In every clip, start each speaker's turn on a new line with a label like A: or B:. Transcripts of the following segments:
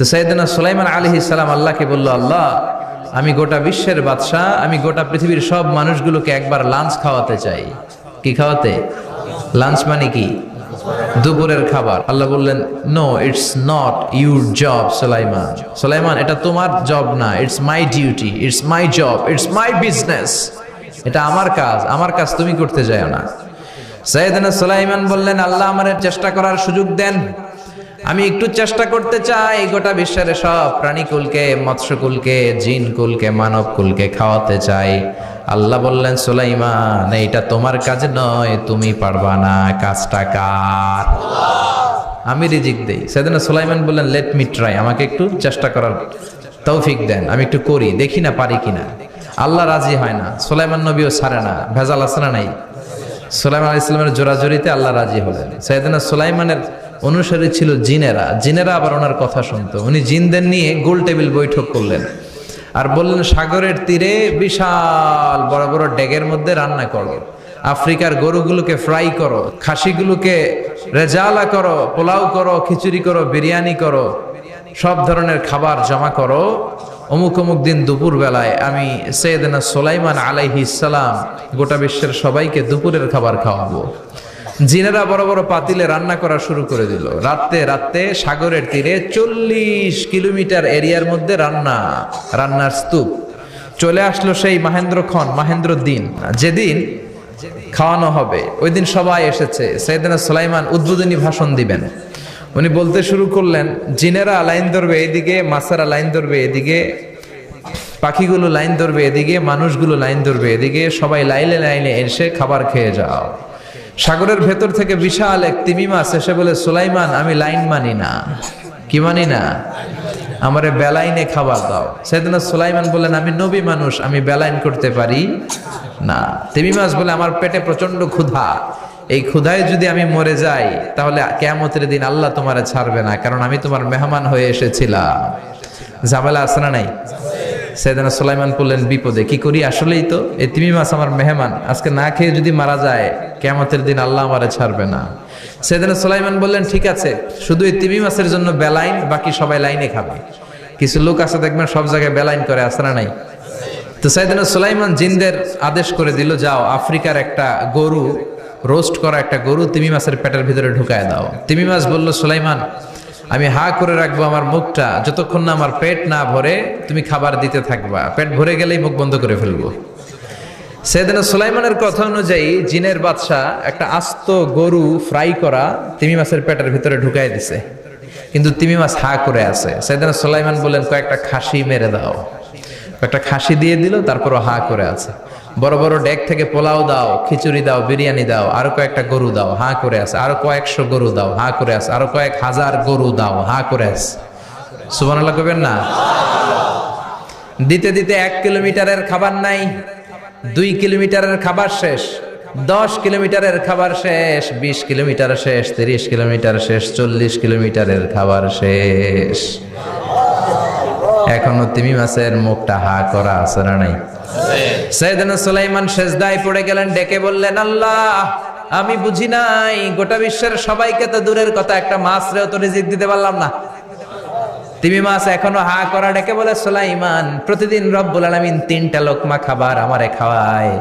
A: তো সাইয়েদনা সুলাইমান আলাইহিস সালাম আল্লাহকে বলল, আল্লাহ আমি গোটা বিশ্বের বাদশা, আমি গোটা পৃথিবীর সব মানুষগুলোকে একবার লাঞ্চ খাওয়াতে চাই। কি খাওয়াতে? লাঞ্চ মানে কি? দুপুরের খাবার। আল্লাহ বললেন, no, it's not your job Sulaiman. Sulaiman, এটা তোমার জব না, it's my duty, it's my job, it's my business. এটা আমার কাজ, আমার কাজ তুমি করতে যাও না। সাইয়েদনা সুলাইমান বললেন, আল্লাহ আমার চেষ্টা করার সুযোগ দেন, আমি একটু চেষ্টা করতে চাই গোটা বিশ্বের সব প্রাণীকুলকে, মৎস্যকুলকে, জিনকুলকে, মানবকুলকে খাওয়াতে চাই। আল্লাহ বললেন, সুলাইমান এইটা তোমার কাজ নয়, তুমি পারবা না, কাজটা কার? আমি রিজিক দেই। সাইয়েদনা সুলাইমান বললেন, লেট মি ট্রাই, আমাকে একটু চেষ্টা করার তৌফিক দেন, আমি একটু করি, দেখি না পারি কিনা। আল্লাহ রাজি হয় না, সুলাইমান নবীও ছাড়ে না, ভেজাল আছে না নাই? সুলাইমান আলাইহিস সালামের জোরাজোরিতে আল্লাহ রাজি হলেন। সাইয়েদনা সুলাইমানের অনুসারী ছিল জিনেরা, জিনেরা আবার ওনার কথা শুনতো। উনি জিনদের নিয়ে গোল টেবিল বৈঠক করলেন আর বললেন, সাগরের তীরে বিশাল বড় বড় ডেগের মধ্যে রান্না করো, আফ্রিকার গরুগুলোকে ফ্রাই করো, খাসিগুলোকে রেজালা করো, পোলাও করো, খিচুড়ি করো, বিরিয়ানি করো, সব ধরনের খাবার জমা করো। অমুক অমুক দিন দুপুর বেলায় আমি সাইয়েদনা সুলাইমান আলাইহিস সালাম গোটা বিশ্বের সবাইকে দুপুরের খাবার খাওয়াবো। জিনেরা বড় বড় পাতিলে রান্না করা শুরু করে দিল। রাতে রাতে সাগরের তীরে 40 কিলোমিটার এরিয়ার মধ্যে রান্নার স্তূপ। চলে আসলো সেই মাহেন্দ্র দিন, যেদিন খাওয়ানো হবে। ওই দিন সবাই এসেছে। সাইয়েদনা সুলাইমান উদ্বোধনী ভাষণ দিবেন। উনি বলতে শুরু করলেন, জিনেরা লাইন ধরবে এদিকে, মাছেরা লাইন ধরবে এদিকে, পাখিগুলো লাইন ধরবে এদিকে, মানুষগুলো লাইন ধরবে এদিকে, সবাই লাইনে লাইনে এসে খাবার খেয়ে যাও। সাগরের ভেতর থেকে বিশাল এক তিমি মাছ এসে বলে, সুলাইমান আমি লাইন মানি না। কি মানি না? আমারে বেলাইনে খাবার দাও। সাইয়েদনা সুলাইমান বললেন, আমি নবী মানুষ, আমি বেলাইন করতে পারি না। তিমি মাছ বলে, আমার পেটে প্রচন্ড ক্ষুধা, এই ক্ষুধায় যদি আমি মরে যাই তাহলে কিয়ামতের দিন আল্লাহ তোমারে ছাড়বে না, কারণ আমি তোমার মেহমান হয়ে এসেছিলাম। ঝামেলা আছে না নাই? সাইয়েদনা সুলাইমান বললেন, বিপদে কি করি? আসলেই তো এই তিমি মাছ আমার মেহমান, আজকে না খেয়ে যদি মারা যায় কিয়ামতের দিন আল্লাহ আমারে ছাড়বে না। সাইয়েদনা সুলাইমান বললেন, ঠিক আছে, শুধু এই তিমি মাছের জন্য বেলাইন, বাকি সবাই লাইনে খাবে। কিছু লোক আছে দেখবেন সব জায়গায় বেলাইন করে, আছে না নাই? তো সাইয়েদনা সুলাইমান জিনদের আদেশ করে দিল, যাও আফ্রিকার একটা গরু, রোস্ট করা একটা গরু তিমি মাছের পেটের ভিতরে ঢুকায় দাও। তিমি মাছ বলল, সুলাইমান আমি হা করে রাখবো আমার মুখটা, যতক্ষণ না আমার পেট না ভরে তুমি খাবার দিতে থাকবা, পেট ভরে গেলেই মুখ বন্ধ করে ফেলবো। সাইয়েদনা সুলাইমানের কথা অনুযায়ী জিনের বাদশা একটা আস্ত গরু ফ্রাই করা তিমি মাছের পেটের ভিতরে ঢুকাই দিছে, কিন্তু তিমি মাছ হা করে আছে। সাইয়েদনা সুলাইমান বললেন, কয়েকটা খাসি মেরে দাও। একটা খাসি দিয়ে দিল, তারপরও হা করে আছে। বড় বড় ডেক থেকে পোলাও দাও, খিচুড়ি দাও, বিরিয়ানি দাও, আরো কয়েকটা গরু দাও, হা করে আছে। আরো কয়েকশো গরু দাও, হা করে আছে। আরো কয়েক হাজার গরু দাও, হা করে আছে। সুবহানাল্লাহ কইবেন না? দিতে দিতে 1 কিলোমিটারের খাবার নাই, 2 কিলোমিটারের খাবার শেষ, 10 কিলোমিটারের খাবার শেষ, 20 কিলোমিটার শেষ, 30 কিলোমিটার শেষ, 40 কিলোমিটারের খাবার শেষ। এখনো তিমি মাছের মুখটা হা করা আছে না নাই? সাইয়েদনা সুলাইমান সেজদায় পড়ে গেলেন, ডেকে বললেন, আল্লাহ আমি বুঝি নাই, গোটা বিশ্বের সবাইকে তো দূরের কথা, একটা মাছরেও তো রিজিক দিতে পারলাম না। তিমি মাছ এখনো হা করা, ডেকে বলে, সুলাইমান প্রতিদিন রব্বুল আলামিন 3টা লোকমা খাবার আমারে খাওয়ায়,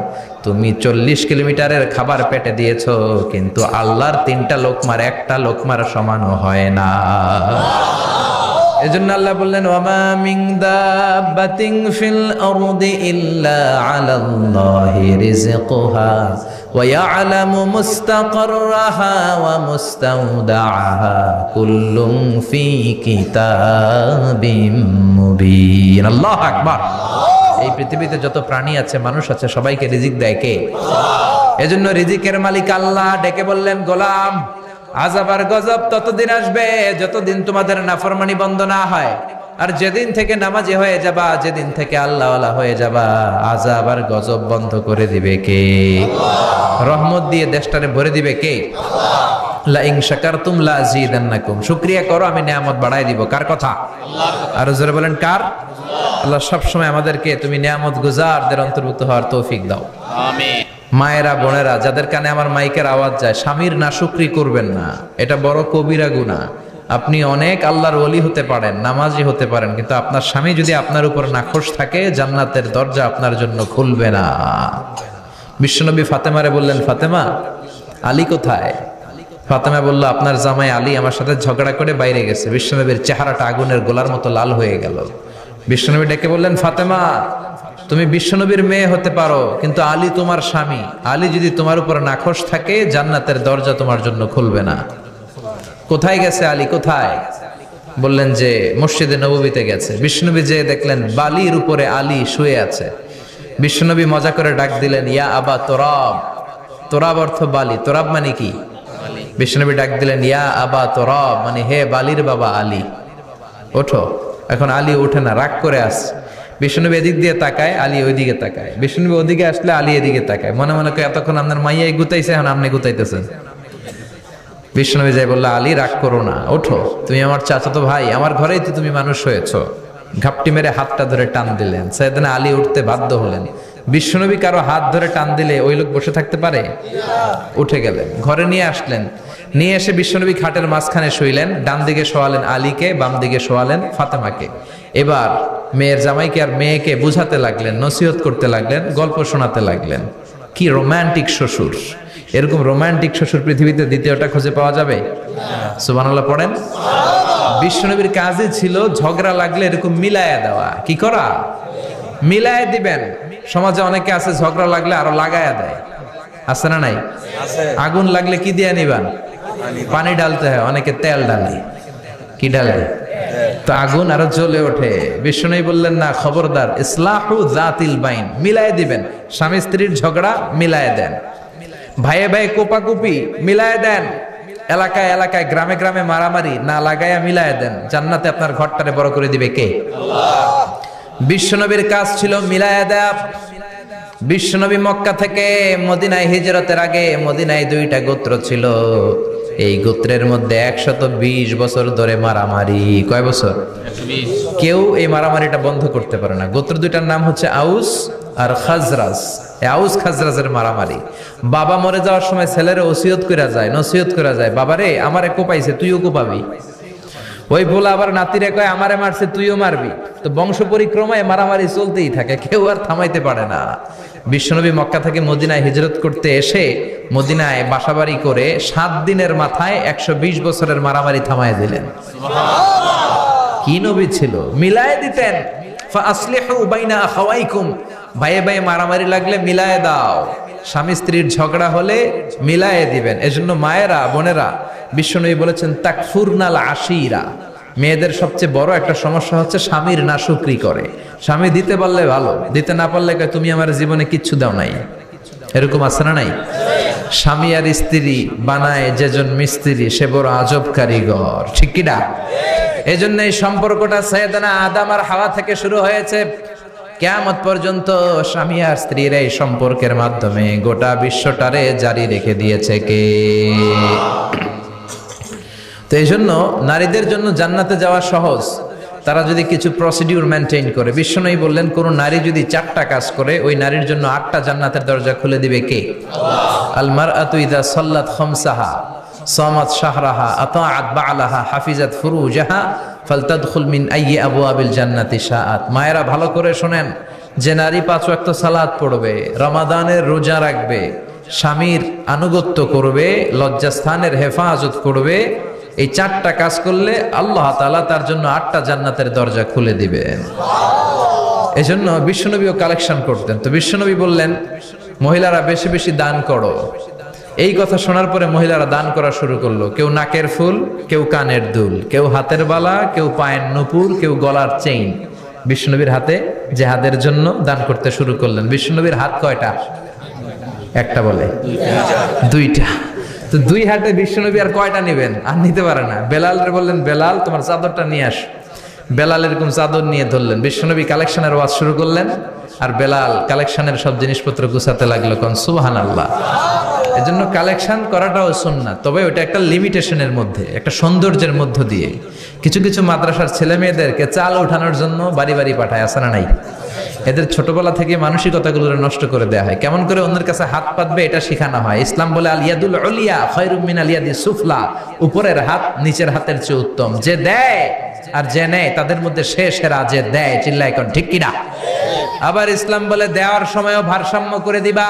A: তুমি 40 কিলোমিটারের খাবার পেটে দিয়েছো, কিন্তু আল্লাহর 3টা লোকমার একটা লোকমার সমানও হয় না। এজন্য আল্লাহ বললেন, ওয়ামা মিন দাব্বাতিন ফিল আরদি ইল্লা আলাল্লাহি রিজকুহা ওয়া ইয়ালামু মুস্তাকাররাহা ওয়া মুস্তাওদাআহা কুল্লুন ফি কিতাবিম মুবিন। আল্লাহু আকবার। এই পৃথিবীতে যত প্রাণী আছে, মানুষ আছে, সবাইকে রিজিক দেয় কে? এজন্য রিজিকের মালিক আল্লাহ। ডেকে বললেন, গোলাম আযাব আর গজব ততদিন আসবে যতদিন তোমাদের নাফরমানি বন্ধ না হয়, আর যেদিন থেকে নামাজি হয়ে যাবা, যেদিন থেকে আল্লাহওয়ালা হয়ে যাবা, আযাব আর গজব বন্ধ করে দিবে কে? রহমত দিয়ে দেশটারে ভরে দিবে কে? লা ইন শাকারতুম লা আযীদান্নাকুম। শুকরিয়া করো, আমি নিয়ামত বাড়াই দিব। কার কথা? আল্লাহর কথা। আর জোরে বলেন, কার? আল্লাহ সব সময় আমাদেরকে তুমি নিয়ামত গুজারদের অন্তর্ভুক্ত হওয়ার তৌফিক দাও, আমিন। মায়েরা, বোনেরা, যাদের কানে আমার মাইকের আওয়াজ যায়, স্বামীর নাশুকরি করবেন না, এটা বড় কবিরা গুনাহ। আপনি অনেক আল্লাহর ওলি হতে পারেন, নামাজি হতে পারেন, কিন্তু আপনার স্বামী যদি আপনার উপর নাখোশ থাকে, জান্নাতের দরজা আপনার জন্য খুলবে না। বিশ্বনবী ফাতেমারে বললেন, ফাতেমা, আলী কোথায়? ফাতেমা বলল, আপনার জামাই আলী আমার সাথে ঝগড়া করে বাইরে গেছে। বিশ্বনবীর চেহারাটা আগুনের গোলার মতো লাল হয়ে গেল। বিশ্বনবী ডেকে বললেন, ফাতেমা, তুমি বিশ্বনবীর মেয়ে হতে পারো, কিন্তু আলী তোমার স্বামী। আলী যদি তোমার উপর নাখোশ থাকে, জান্নাতের দরজা তোমার জন্য খুলবে না। কোথায় গেছে আলী, কোথায়? বললেন যে মসজিদে নববীতে গেছে। বিশ্বনবী যে দেখলেন বালির উপরে আলী শুয়ে আছে। বিশ্বনবী মজা করে ডাক দিলেন, ইয়া আবা তোরাব। তোরাব অর্থ বালি, তোরাব মানে কি? বিশ্বনবী ডাক দিলেন, ইয়া আবা তোরাব, মানে হে বালির বাবা আলী, ওঠো। এখন আলী ওঠে না, রাগ করে আসছে। বিশ্বনবী এদিক দিয়ে তাকায়, আলী ওইদিকে তাকায়। বিশ্বনবী ওদিকে আসলে আলী এদিকে তাকায়। মনে মনে করে এতক্ষণ আপনার মাইয়াই গুতাইছে, এখন আপনি গুতাইতেছেন। বিশ্বনবী যাই বললো, আলী রাগ করো না, ওঠো, তুমি আমার চাচাতো ভাই, আমার ঘরেই তো তুমি মানুষ হয়েছো। ঘাপটি মেরে হাতটা ধরে টান দিলেন। সাইয়েদনা আলী উঠতে বাধ্য হলেন। বিশ্বনবী কারো হাত ধরে টান দিলে ওই লোক বসে থাকতে পারে? উঠে গেলেন, ঘরে নিয়ে আসলেন। নিয়ে এসে বিশ্বনবী খাটের মাঝখানে শুইলেন। ডান দিকে শোয়ালেন আলীকে, বাম দিকে শোয়ালেন ফাতেমাকে। এবার মেয়ের জামাইকে আর মেয়েকে বুঝাতে লাগলেন, নসিহত করতে লাগলেন, গল্প শোনাতে লাগলেন। কি রোমান্টিক শ্বশুর! এরকম রোমান্টিক শ্বশুর পৃথিবীতে দ্বিতীয়টা খুঁজে পাওয়া যাবে? সুবহানাল্লাহ পড়েন। বিশ্বনবীর কাজই ছিল ঝগড়া লাগলে এরকম মিলায়া দেওয়া। কি করা? মিলায়া দিবেন। সমাজে অনেকে আছে ঝগড়া লাগলে আরো লাগায়া দেয়, আছে না নাই? আগুন লাগলে কি দিয়ে নিবান? পানি ডালতে হয়, অনেকে তেল ডালে। কি ডালে? তো আগুন আরো জ্বলে ওঠে। বিশ্বনবী বললেন, না, খবরদার, ইসলাহু যাতিল বাইন, মিলায় দিবেন। স্বামী স্ত্রীর ঝগড়া মিলায় দেন, ভাইয়ে ভাইয়ে কোপাকুপি মিলায় দেন, এলাকায় এলাকায় গ্রামে গ্রামে মারামারি না লাগাইয়া মিলায় দেন। জান্নাতে আপনার ঘরটারে বড় করে দিবে কে? আল্লাহ। বিশ্বনবীর কাজ ছিল মিলায়া দেয়া। বিশ্বনবী মক্কা থেকে মদিনায় হিজরতের আগে মদিনায় দুইটা গোত্র ছিল। এই গোত্রের মধ্যে 120 বছর ধরে মারামারি। কয় বছর? 120। কেউ এই মারামারিটা বন্ধ করতে পারে না। গোত্র দুইটার নাম হচ্ছে আউস আর খাজরাজ। আউস খাজরাজের মারামারি। বাবা মরে যাওয়ার সময় ছেলেরা ওসিয়ত করা যায়, নসিহত করা যায়, বাবারে আমারে কোপাইছে, তুইও কোপাবি। ওই বলে আবার নাতিরে কয়, আমারে মারছে, তুইও মারবি। তো বংশ পরিক্রমায় মারামারি চলতেই থাকে, কেউ আর থামাইতে পারে না। বিশ্বনবী মক্কা থেকে মদিনায় হিজরত করতে এসে মদিনায় বাসাবাড়ি করে 7 দিনের মাথায় 120 বছরের মারামারি থামায় দিলেন। কি নবী ছিল! মিলায় দিতেন। ফাসলিহু বাইনা আখাওয়াইকুম, ভাইয়ে ভাইয়ে মারামারি লাগলে মিলায় দাও। স্বামী স্ত্রীর ঝগড়া হলে মিলায়ে দিবেন। এজন্য মায়েরা, বোনেরা, বিশ্বনবী বলেছেন, তাকফুরনাল আশিরা, মেয়েদের সবচেয়ে বড় একটা সমস্যা হচ্ছে স্বামীর নাশুকরি করে। স্বামী দিতে পারলে ভালো, দিতে না পারলে কয়, তুমি আমার জীবনে কিচ্ছু দাও নাই। এরকম আছে না নাই? স্বামী আর স্ত্রী বানায় যেজন মিস্ত্রি, সে বড় আজব কারিগর। ঠিক কিনা? এজন্য এই সম্পর্কটা সাইয়েদনা আদম আর হাওয়া থেকে শুরু হয়েছে। কিয়ামত পর্যন্ত স্বামী আর স্ত্রীর এই সম্পর্কের মাধ্যমে গোটা বিশ্বটারে জারি রেখে দিয়েছে কে? তো এই জন্য নারীদের জন্য জান্নাতে যাওয়া সহজ, তারা যদি কিছু প্রসিডিউর মেনটেন করে। বিশ্বনবী বললেন, কোন নারী যদি 4টা কাজ করে, ওই নারীর জন্য 8টা জান্নাতের দরজা খুলে দিবে কে? আল্লাহ। আল মারআতু ইযা সাল্লাত খামসাহা সামাত শাহরাহা আতাআত বা'লাহা হাফিজাত ফুরুজাহা ফালতাদখুল মিন আইয়ি আবওয়াবিল জান্নাতি শাআত। মায়েরা ভালো করে শুনেন, যে নারী 5 ওয়াক্ত সালাত পড়বে, রমাদানের রোজা রাখবে, স্বামীর আনুগত্য করবে, লজ্জাস্থানের হেফাজত করবে, এই 4টা কাজ করলে আল্লাহ তাআলা তার জন্য 8টা জান্নাতের দরজা খুলে দিবেন। এজন্য বিশ্বনবীও কালেকশন করতেন। তো বিশ্বনবী বললেন, মহিলারা বেশি বেশি দান করো। এই কথা শোনার পরে মহিলারা দান করা শুরু করলো। কেউ নাকের ফুল, কেউ কানের দুল, কেউ হাতের বালা, কেউ পায়ের নুপুর, কেউ গলার চেইন বিশ্বনবীর হাতে জিহাদের জন্য দান করতে শুরু করলেন। বিশ্বনবীর হাত কয়টা? একটা বলে দুইটা। তো 2 হাতে বিশ্বনবী আর কয়টা নেবেন? আর নিতে পারে না। বেলালের বললেন, বেলাল তোমার চাদরটা নিয়ে আস। বেলাল এরকম চাদর নিয়ে ধরলেন। বিশ্বনবী কালেকশনের ওয়াজ শুরু করলেন, আর বেলাল কালেকশনের সব জিনিসপত্র গুছাতে লাগলো। কোন সুবহানাল্লাহ। এজন্য কালেকশন করাটাও সুন্নাত, তবে ওটা একটা লিমিটেশনের মধ্যে, একটা সৌন্দর্যের মধ্য দিয়ে। কিছু কিছু মাদ্রাসার ছেলে মেয়েদেরকে চাল ওঠানোর জন্য বাড়ি বাড়ি পাঠায়, আছে না নাই? এদের ছোটবেলা থেকে মানসিকতাগুলো নষ্ট করে দেয়া হয়। কেমন করে অন্যের কাছে হাত পাতবে এটা শেখানো হয়। ইসলাম বলে আল ইয়াদুল উলিয়া খায়রুম মিনাল ইয়াদিস সুফলা, উপরের হাত নিচের হাতের চেয়ে উত্তম। যে দেয় আর যে নেয় তাদের মধ্যে সে সেরা যে দেয়। চিল্লায় এখন ঠিক কিনা? আবার ইসলাম বলে দেওয়ার সময়ও ভারসাম্য করে দিবা,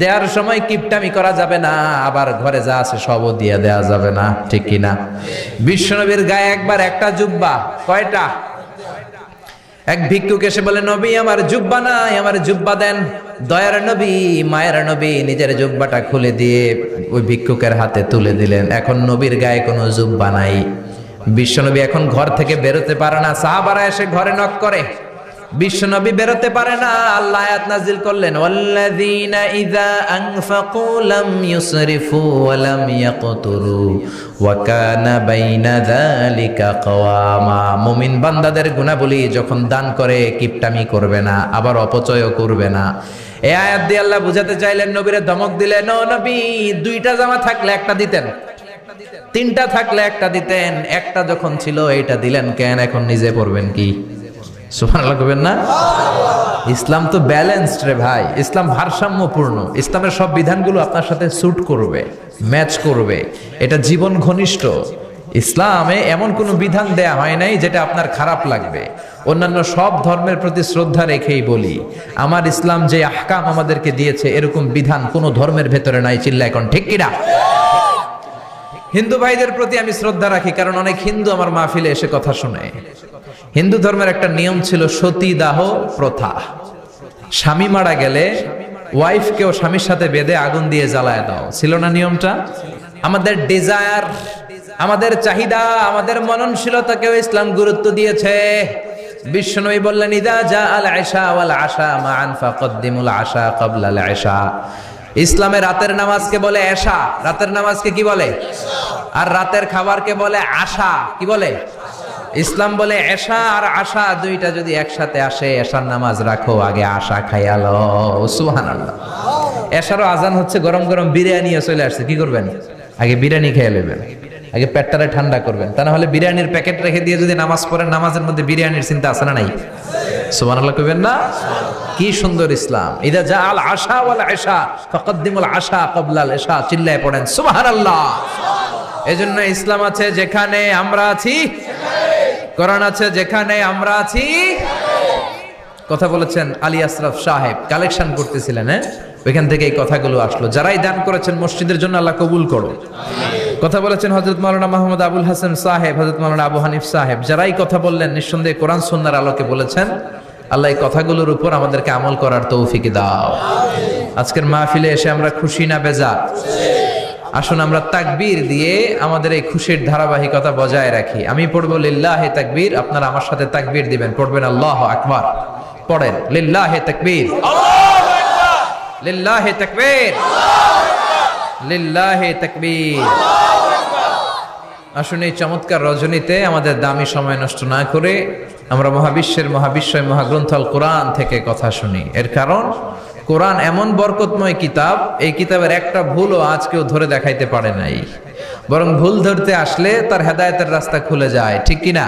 A: দেওয়ার সময় কিপটামি করা যাবে না, আবার ঘরে যা আছে সবও দিয়ে দেওয়া যাবে না, ঠিক কিনা? বিশ্বনবীর গায়ে একবার একটা জুব্বা, কয়টা? এক ভিক্ষুক এসে বলে, নবী আমার জুব্বা নাই, আমার জুব্বা দেন। দয়ার নবী, মায়ের নবী নিজের জুব্বাটা খুলে দিয়ে ওই ভিক্ষুকের হাতে তুলে দিলেন। এখন নবীর গায়ে কোনো জুব্বা নাই। বিশ্বনবী এখন ঘর থেকে বেরোতে পারে না। সাহাবারা এসে ঘরে নক করে, বিশ্বনবী বেরোতে পারে না। আল্লাহ আয়াত নাজিল করলেন, ওয়াল্লাযীনা ইযা আনফাকু লাম ইউসরিফু ওয়া লাম ইয়াকতুরু ওয়া কানা বাইনা যালিকা কওয়ামা। মুমিন বান্দাদের গুণাবলী, যখন দান করে কিপটামি করবে না, আবার অপচয়ও করবে না। এই আয়াত দিয়ে আল্লাহ বুঝাতে চাইলেন, নবীরে ধমক দিলেন, ও নবী, দুইটা জামা থাকলে একটা দিতেন, তিনটা থাকলে একটা দিতেন, একটা যখন ছিল এইটা দিলেন কেন? এখন নিজে পড়বেন কি? সুবহানাল্লাহ কইবেন না? ইসলাম তো ব্যালেন্সড রে ভাই, ইসলাম ভারসাম্যপূর্ণ। ইসলামের সব বিধানগুলো আপনার সাথে স্যুট করবে, ম্যাচ করবে, এটা জীবন ঘনিষ্ঠ। ইসলামে এমন কোনো বিধান দেয়া হয় নাই যেটা আপনার খারাপ লাগবে। অন্যান্য সব ধর্মের প্রতি শ্রদ্ধা রেখেই বলি, আমার ইসলাম যে আহকাম আমাদেরকে দিয়েছে এরকম বিধান কোনো ধর্মের ভেতরে নাই। চিল্লা এখন ঠিক কিনা? হিন্দু ভাইদের প্রতি আমি শ্রদ্ধা রাখি, কারণ অনেক হিন্দু আমার মাহফিলে এসে কথা শুনে। হিন্দু ধর্মের একটা নিয়ম ছিল সতীদাহ প্রথা। স্বামী মারা গেলে ওয়াইফকেও স্বামীর সাথে বেঁধে আগুন দিয়ে জ্বালায় দাও, ছিল না নিয়মটা? আমাদের ডিজায়ার, আমাদের চাহিদা, আমাদের মননশীলতাকেও ইসলাম গুরুত্ব দিয়েছে। বিশ্বনবী বললেন, ইদা জা আল আশা ওয়াল আশা মান ফাকদ্দিমুল আশা ক্বাবলা আল আশা। ইসলামে রাতের নামাজকে বলে এশা, রাতের নামাজকে কি বলে? আর রাতের খাবারকে বলে আশা, কি বলে? ইসলাম বলে এশা আর আশা দুইটা যদি একসাথে আসে, এশার নামাজ রাখো, আগে আশা খাইয়া লও। সুবহানাল্লাহ। এশারও আজান হচ্ছে, গরম গরম বিরিয়ানিও চলে আসছে, কি করবেন? আগে বিরিয়ানি খেয়ে নেবেন, আগে পেটটারে ঠান্ডা করবেন। তা না হলে বিরিয়ানির প্যাকেট রেখে দিয়ে যদি নামাজ পড়েন, নামাজের মধ্যে বিরিয়ানির চিন্তা আছে না নাই? সুবহানাল্লাহ কইবেন না? কি সুন্দর ইসলাম। ইদা জা আল আশা ওয়াল আশা ফাকদ্দিমুল আশা ক্বাবলা আল আশা। চিল্লায়ে পড়েন সুবহানাল্লাহ। এজন্য ইসলাম আছে যেখানে আমরা আছি, কোরআন আছে যেখানে আমরা আছি। কথা বলেছেন আলী আশরাফ সাহেব, কালেকশন করতেছিলেন, ওইখান থেকে এই কথাগুলো আসলো। যারাই দান করেছেন মসজিদের জন্য আল্লাহ কবুল করো। কথা বলেছেন হযরত মাওলানা মাহমুদ আবুল হাসান সাহেব, হযরত মাওলানা আবু হানিফ সাহেব। যারাই কথা বললেন নিঃসন্দেহে কোরআন সুন্নাহর আলোকে বলেছেন। আল্লাহ এই কথাগুলোর উপর আমাদেরকে আমল করার তৌফিক দাও। আজকের মাহফিলে এসে আমরা খুশি না বেজার? আসুন আমরা তাকবীর দিয়ে আমাদের এই খুশির ধারাবাহিকতা বজায় রাখি। আমি পড়বো লিল্লাহে তাকবীর, আপনারা আমার সাথে তাকবীর দিবেন। পড়বেন আল্লাহু আকবার। পড়েন লিল্লাহে তাকবীর, আল্লাহু আকবার, লিল্লাহে তাকবীর, লিল্লাহে তাকবীর। আসুন এই চমৎকার রজনীতে আমাদের দামি সময় নষ্ট না করে আমরা মহাবিশ্বের মহাবিশ্বয় মহাগ্রন্থ আল কোরআন থেকে কথা শুনি। এর কারণ কোরআন এমন বরকতময় কিতাব, এই কিতাবের একটা ভুলও আজ কেউ ধরে দেখাইতে পারে নাই। বরং ভুল ধরতে আসলে তার হেদায়েতের রাস্তা খুলে যায়, ঠিক কিনা?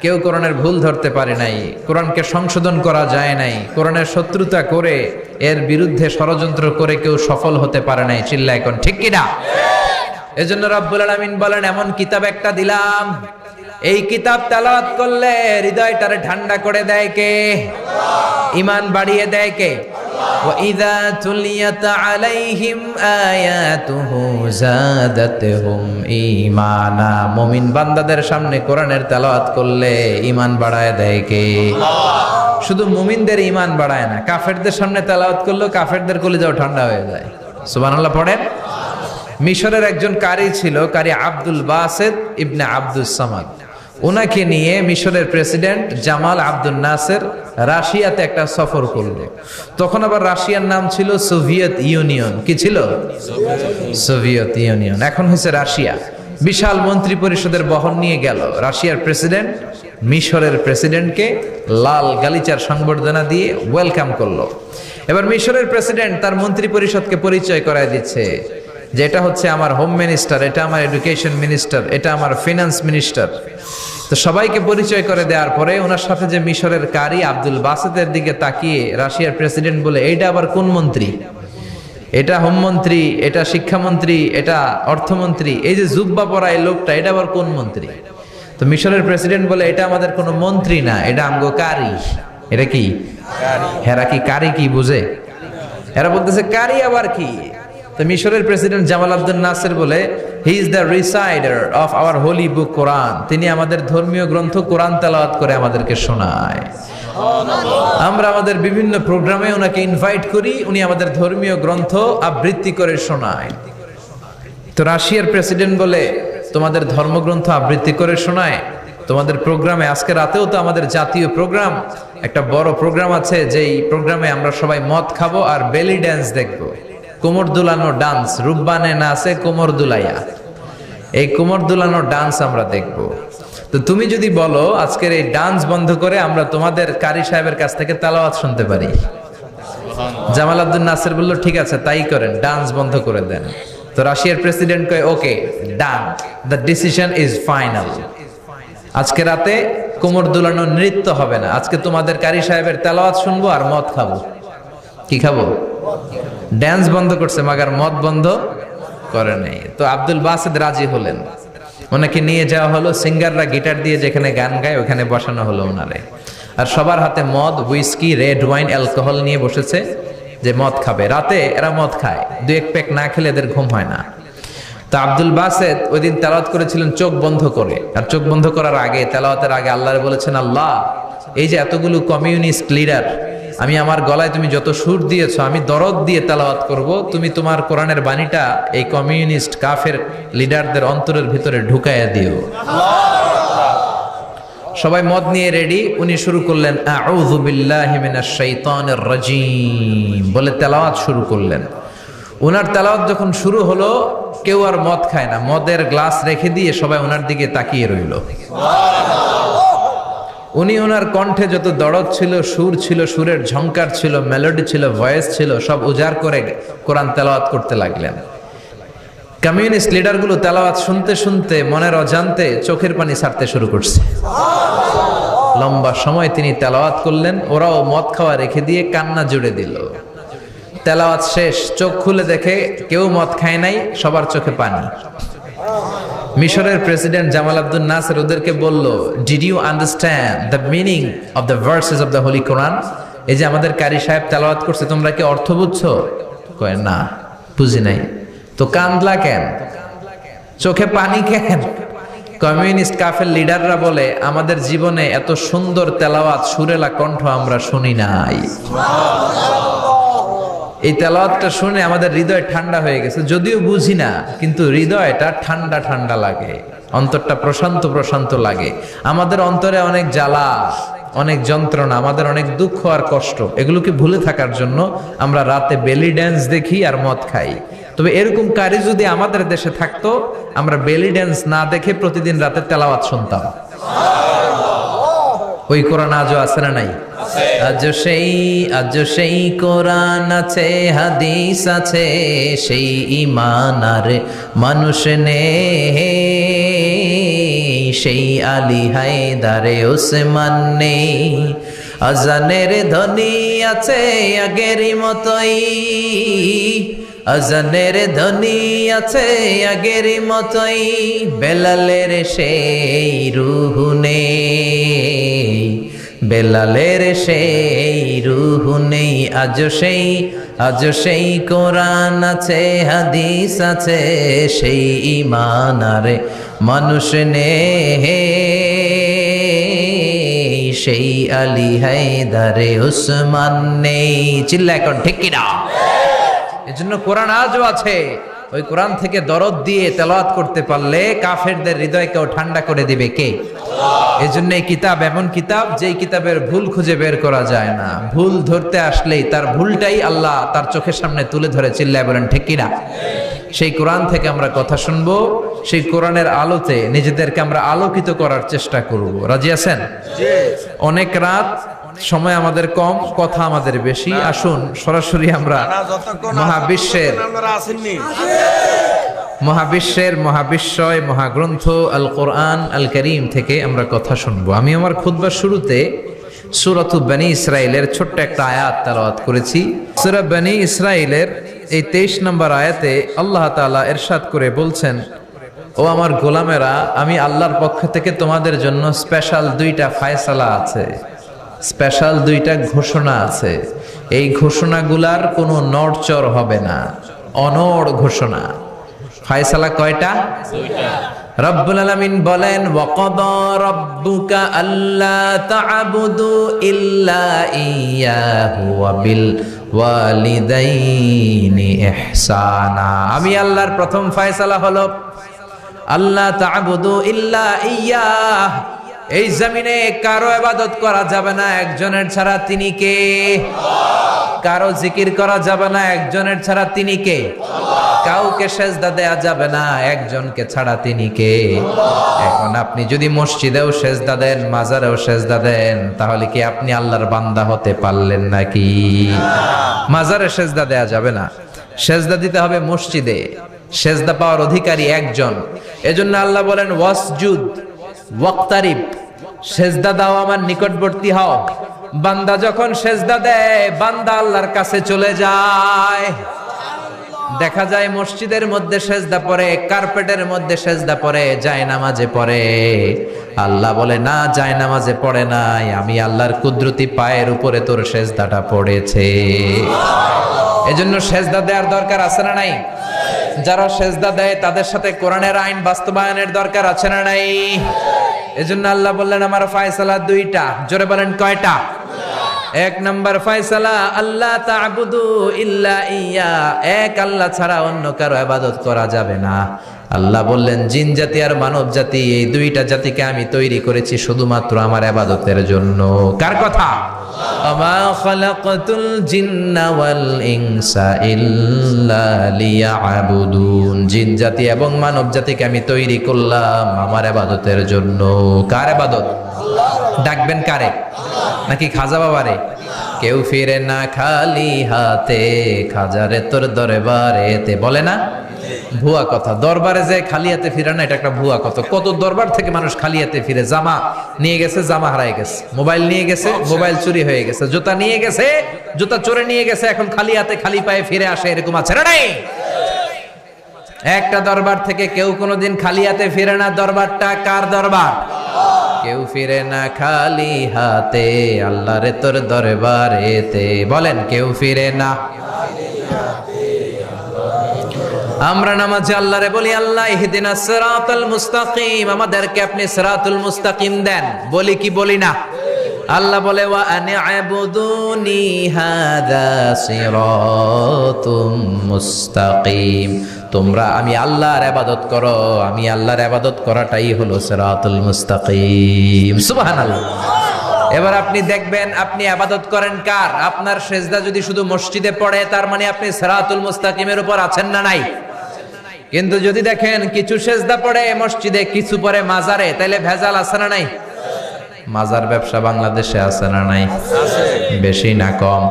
A: কেউ কোরআনের ভুল ধরতে পারে নাই, কোরআনকে সংশোধন করা যায় নাই, কোরআনের শত্রুতা করে এর বিরুদ্ধে ষড়যন্ত্র করে কেউ সফল হতে পারে নাই। চিল্লা এখন ঠিক কিনা? এজন্য রব্বুল আলামিন বলেন, এমন কিতাব একটা দিলাম, এই কিতাব তেলাওয়াত করলে হৃদয়টারে ঠান্ডা করে দেয় কে? ঈমান বাড়িয়ে দেয় কে? وَإِذَا تُلِيَتْ عَلَيْهِمْ آيَاتُهُ زَادَتْهُمْ إِيمَانًا। মুমিন বান্দাদের সামনে কোরআনের তেলাওয়াত করলে ঈমান বাড়ায় দেয় কে? শুধু মুমিনদের ঈমান বাড়ায় না, কাফেরদের সামনে তেলাওয়াত করলেও কাফেরদের কলিজাও ঠান্ডা হয়ে যায়। সুবহানাল্লাহ পড়েন। মিশরের একজন কারি ছিল, কারি আব্দুল বাসেত ইবনে আব্দুস সামাদ। ওনাকে নিয়ে মিশরের প্রেসিডেন্ট জামাল আব্দুল নাসের রাশিয়াতে একটা সফর করলো। তখন আবার রাশিয়ার নাম ছিল সোভিয়েত ইউনিয়ন। কি ছিল? সোভিয়েত ইউনিয়ন, এখন হয়েছে রাশিয়া। বিশাল মন্ত্রী পরিষদের বহন নিয়ে গেল। রাশিয়ার প্রেসিডেন্ট মিশরের প্রেসিডেন্টকে লাল গালিচার সংবর্ধনা দিয়ে ওয়েলকাম করলো। এবার মিশরের প্রেসিডেন্ট তার মন্ত্রী পরিষদকে পরিচয় করায় দিচ্ছে যে এটা হচ্ছে আমার হোম মিনিস্টার, এটা আমার এডুকেশন মিনিস্টার, এটা আমার ফিনান্স মিনিস্টার। তো সবাইকে পরিচয় করে দেওয়ার পরে ওনার সাথে যে মিশরের কারি আব্দুল বাসেতের দিকে তাকিয়ে রাশিয়ার প্রেসিডেন্ট বলে, এইটা আবার কোন মন্ত্রী? এটা হোমমন্ত্রী, এটা শিক্ষামন্ত্রী, এটা অর্থমন্ত্রী, এই যে জুব্বা পরা এই লোকটা, এটা আবার কোন মন্ত্রী? তো মিশরের প্রেসিডেন্ট বলে, এটা আমাদের কোনো মন্ত্রী না, এটা আমগো কারি। এটা কি? হেরা কি কারি কি বুঝে? এরা বলতেছে কারি আবার কি? তো মিশরের প্রেসিডেন্ট জামাল আব্দুল নাসের বলে, he is the reciter of our holy book Quran. তিনি আমাদের ধর্মীয় গ্রন্থ কোরআন তেলাওয়াত করে আমাদেরকে শোনায়। আমরা আমাদের বিভিন্ন প্রোগ্রামে ওনাকে ইনভাইট করি, উনি আমাদের ধর্মীয় গ্রন্থ আবৃত্তি করে শোনায়। তো রাশিয়ার প্রেসিডেন্ট বলে, তোমাদের ধর্মগ্রন্থ আবৃত্তি করে শোনায় তোমাদের প্রোগ্রামে? আজকে রাতেও তো আমাদের জাতীয় প্রোগ্রাম, একটা বড় প্রোগ্রাম আছে, যেই প্রোগ্রামে আমরা সবাই মদ খাবো আর বেলি ড্যান্স দেখবো, কোমর দুলানো ডান্স, রূপবানে নাচে কোমর দুলাইয়া, এই কোমর দুলানো ডান্স আমরা দেখবো। তো তুমি যদি বলো আজকের এই ডান্স বন্ধ করে আমরা তোমাদের কারি সাহেবের কাছ থেকে তেলাওয়াত শুনতে পারি। জামাল আব্দুল নাসের বলল, ঠিক আছে তাই করেন, ডান্স বন্ধ করে দেন। তো রাশিয়ার প্রেসিডেন্ট কয়, ওকে ডান, দ্য ডিসিশন ইজ ফাইনাল। আজকে রাতে কোমর দুলানো নৃত্য হবে না, আজকে তোমাদের কারি সাহেবের তেলাওয়াত শুনবো আর মদ খাবো। কি খাবো? ড্যান্স বন্ধ করছে, মাগার মদ বন্ধ করে নেই। তো আব্দুল বাসেদ রাজি হলেন, ওনাকে নিয়ে যাওয়া হলো, সিঙ্গাররা গিটার দিয়ে যেখানে গান গায় ওখানে বসানো হলো ওনারে। আর সবার হাতে মদ, হুইস্কি, রেড ওয়াইন, অ্যালকোহল নিয়ে বসেছে যে মদ খাবে। রাতে এরা মদ খায়, দু এক প্যাক না খেলে এদের ঘুম হয় না। তো আব্দুল বাসেদ ওই দিন তেলাওয়াত করেছিলেন চোখ বন্ধ করে। আর চোখ বন্ধ করার আগে, তেলাওয়াতের আগে আল্লাহরে বলেছেন, আল্লাহ এই যে এতগুলো কমিউনিস্ট লিডার, আমি আমার গলায় তুমি যত সুর দিয়েছো, আমি দরদ দিয়ে তেলাওয়াত করব, তুমি তোমার কোরআনের বাণীটা এই কমিউনিস্ট কাফের লিডারদের অন্তরের ভিতরে ঢুকাইয়া দিও। সবাই মদ নিয়ে রেডি, উনি শুরু করলেন আউযু বিল্লাহি মিনাশ শাইতানির রাজিম বলে তেলাওয়াত শুরু করলেন। ওনার তেলাওয়াত যখন শুরু হলো, কেউ আর মদ খায় না, মদের গ্লাস রেখে দিয়ে সবাই ওনার দিকে তাকিয়ে রইল। উনি ওনার কণ্ঠে যত দরদ ছিল, সুর ছিল, সুরের ঝংকার ছিল, মেলোডি ছিল, ভয়েস ছিল, সব উজাড় করে কোরআন তেলাওয়াত করতে লাগলেন। কমিউনিস্ট লিডারগুলো তেলাওয়াত শুনতে শুনতে মনের অজান্তে চোখের পানি ছাড়তে শুরু করছে। লম্বা সময় তিনি তেলাওয়াত করলেন, ওরাও মদ খাওয়া রেখে দিয়ে কান্না জুড়ে দিল। তেলাওয়াত শেষ, চোখ খুলে দেখে কেউ মদ খায় নাই, সবার চোখে পানি। মিশরের প্রেসিডেন্ট জামাল আব্দুল নাসের ওদেরকে বলল, did you understand the meaning of the verses of the holy Quran? এই যে আমাদের কারি সাহেব তেলাওয়াত করছে, তোমরা কি অর্থ বুঝছো? কয় না, বুঝি নাই। তো কান্দলা কেন? চোখে পানি কেন? কমিউনিস্ট কাফের লিডাররা বলে, আমাদের জীবনে এত সুন্দর তেলাওয়াত, সুরেলা কণ্ঠ আমরা শুনি নাই। এই তেলাওয়াতটা শুনে আমাদের হৃদয় ঠান্ডা হয়ে গেছে, যদিও বুঝি না, কিন্তু হৃদয়টা ঠান্ডা ঠান্ডা লাগে, অন্তরটা প্রশান্ত প্রশান্ত লাগে। আমাদের অন্তরে অনেক জ্বালা, অনেক যন্ত্রণা, আমাদের অনেক দুঃখ আর কষ্ট, এগুলোকে ভুলে থাকার জন্য আমরা রাতে বেলি ড্যান্স দেখি আর মদ খাই। তবে এরকম কারি যদি আমাদের দেশে থাকতো, আমরা বেলি ড্যান্স না দেখে প্রতিদিন রাতে তেলাওয়াত শুনতাম। ওই কোরআন আজও আছে না নাই? আজও সেই কোরআন আছে, হাদিস আছে, সেই ঈমান আর মানুষ নে, সেই আলী হায়দারে ওসমান নে। আজানের ধ্বনি আছে আগেরই মতোই, আজানের ধ্বনি আছে আগেরই মতোই, বেলালের সেই রূহ নেই, বেলালের সেই রূহ নেই। আজও সেই কোরআন আছে, হাদিস আছে, সেই ঈমান আর মানুষ নেই, সেই আলী হায়দারে ওসমান নেই। চিল্লা এখন ঠিক কিনা? এজন্য কোরআন আজও আছে। ওই কোরআন থেকে দরদ দিয়ে তেলাওয়াত করতে পারলে কাফেরদের হৃদয়কেও ঠান্ডা করে দিবে কে? এজন্য এই কিতাব এমন কিতাব, যেই কিতাবের ভুল খুঁজে বের করা যায় না। ভুল ধরতে আসলেই তার ভুলটাই আল্লাহ তার চোখের সামনে তুলে ধরে। চিল্লায় বলেন ঠিক কিনা? সেই কোরআন থেকে আমরা কথা শুনবো, সেই কোরআনের আলোতে নিজেদেরকে আমরা আলোকিত করার চেষ্টা করব। রাজি আছেন? অনেক রাত, সময় আমাদের কম, কথা আমাদের বেশি। আসুন সরাসরি আমরা মহাবিশ্বের মহাবিশ্বের মহাবিশ্বয় মহাগ্রন্থ আল কোরআন আল করিম থেকে আমরা কথা শুনবো। আমি আমার খুতবার শুরুতে সূরাতু বনী ইসরাইলের ছোট্ট একটা আয়াত তেলাওয়াত করেছি। সূরা বনী ইসরাইলের এই 23 নম্বর আয়াতে আল্লাহ তাআলা ইরশাদ করে বলছেন, ও আমার গোলামেরা, আমি আল্লাহর পক্ষ থেকে তোমাদের জন্য স্পেশাল 2টা ফায়সালা আছে, স্পেশাল 2টা ঘোষণা আছে। এই ঘোষণাগুলার কোনো নড়চড় হবে না, অনড় ঘোষণা। ফায়সালা কয়টা? 2টা। রব্বুল আলামিন বলেন, ওয়াকাদা রাব্বুকা আল্লা তা'বুদু ইল্লা ইয়্যাহু ওয়া বিল ওয়ালিদাইনি ইহসানা। আমি আল্লাহর প্রথম ফায়সালা হলো আল্লাহ তা'বুদু ইল্লা ইয়্যাহ। এই জমিনে কারো ইবাদত করা যাবে না একজনের ছাড়া, তিনি কে? কারো জিকির করা যাবে না একজনের ছাড়া, তিনি কে? কাউকে সেজদা দেয়া যাবে না একজনকে ছাড়া, তিনি কে? এখন আপনি যদি মসজিদেও সেজদা দেন, মাজারেও সেজদা দেন, তাহলে কি আপনি আল্লাহর বান্দা হতে পারলেন নাকি? মাজারে সেজদা দেয়া যাবে না, সেজদা দিতে হবে মসজিদে। সেজদা পাওয়ার অধিকারী একজন। এজন্য আল্লাহ বলেন, ওয়াসজুদ ওয়াক্তারিব, সেজদা দাও, আমার নিকটবর্তী হও। বান্দা যখন সেজদা দেয়, বান্দা আল্লাহর কাছে চলে যায়। দেখা যায় মসজিদের মধ্যে সেজদা পড়ে, কার্পেটের মধ্যে সেজদা পড়ে, জায়নামাজে পড়ে। আল্লাহ বলে, না, জায়নামাজে পড়ে নাই, আমি আল্লাহর কুদরতি পায়ের উপরে তোর সেজদাটা পড়েছে। এজন্য সেজদা দেওয়ার দরকার আছে না নাই? যারা সেজদা দেয় তাদের সাথে কোরআনের আইন বাস্তবায়নের দরকার আছে না নাই? এজন্য আল্লাহ বললেন, আমার ফায়সালা 2টা। জোরে বলেন, কয়টা? 1 নম্বর ফায়সালা, আল্লাহ তা'বুদু ইল্লা ইয়্যা, এক আল্লাহ ছাড়া অন্য কারো ইবাদত করা যাবে না। আল্লাহ বললেন, জিন জাতি আর মানব জাতি, এই 2টা জাতিকে আমি তৈরি করেছি শুধুমাত্র আমার ইবাদতের জন্য। কার কথা? আমা খালাকাতুল জিন্না ওয়াল ইনসা ইল্লা লিয়াবুদুন। জিন জাতি এবং মানব জাতিকে আমি তৈরি করলাম আমার ইবাদতের জন্য। কার ইবাদত? ডাকবেন কারে? নাকি খাজা বাবারে? কেউ ফিরে না খালি হাতে, খাজারে তোর দরবারেতে, বলে না? ভুয়া কথা। দরবারে যে খালি হাতে ফিরে না, এটা একটা ভুয়া কথা। কত দরবার থেকে মানুষ খালি হাতে ফিরে। জামা নিয়ে গেছে, জামা হারায় গেছে। মোবাইল নিয়ে গেছে, মোবাইল চুরি হয়ে গেছে। জুতা নিয়ে গেছে, জুতা চোরে নিয়ে গেছে, এখন খালি হাতে খালি পায়ে ফিরে আসে। এরকম আছে না নাই? একটা দরবার থেকে কেউ কোনোদিন খালি হাতে ফিরে না। দরবারটা কার দরবার? কেউ ফিরে না খালি হাতে, আল্লাহ রে তোর দরবারেতে। বলেন, কেউ ফিরে না। আমরা নামাজে আল্লাহ রে বলি, আল্লাহ ইহদিনাস সিরাতাল মুস্তাকিম, আমাদেরকে আপনি সিরাতুল মুস্তাকিম দেন। বলি কি বলি না? আল্লাহ বলে, ওয়া আনি'বুদুনি হাযা সিরাতুম মুস্তাকিম, তোমরা আমি আল্লাহর ইবাদত করো। আমি আল্লাহর ইবাদত করাটাই হলো সিরাতুল মুস্তাকিম। সুবহানাল্লাহ। এবার আপনি দেখবেন, আপনি ইবাদত করেন কার? আপনার সেজদা যদি শুধু মসজিদে পড়ে, তার মানে আপনি সিরাতুল মুস্তাকিমের উপর আছেন না নাই? কিন্তু যদি দেখেন কিছু সেজদা পড়ে মসজিদে, কিছু পড়ে মাজারে, তাইলে ভেজাল আছে না নাই? মাজার ব্যবসা বাংলাদেশে আছে না নাই? বেশি না কম?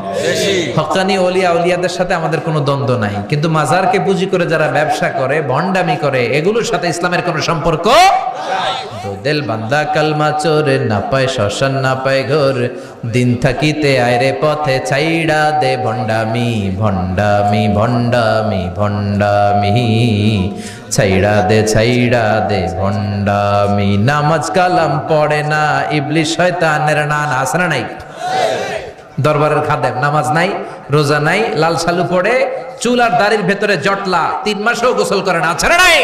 A: হক্কানি ওলিয়া উলিয়াদের সাথে আমাদের কোনো দ্বন্দ্ব নাই, কিন্তু মাজারকে পুঁজি করে যারা ব্যবসা করে, ভণ্ডামি করে, এগুলোর সাথে ইসলামের কোনো সম্পর্ক দিল বান্দা কালমা চোরে, না পায় শ্মশান না পায় ঘর, দিন থাকিতে আয়রে পথে ছাইড়া দে ভণ্ডামি ভণ্ডামি ভণ্ডামি ভণ্ডামি, ছাইড়া দে ভণ্ডামি। নামাজ কালাম পড়ে না, ইবলিশ শয়তানের নান। আছে না নাই? দরবারের খাদেম, নামাজ নাই, রোজা নাই, লাল সালু পড়ে, চুল আর দাড়ির ভেতরে জটলা, 3 মাসেও গোসল করে না। আছে না নাই?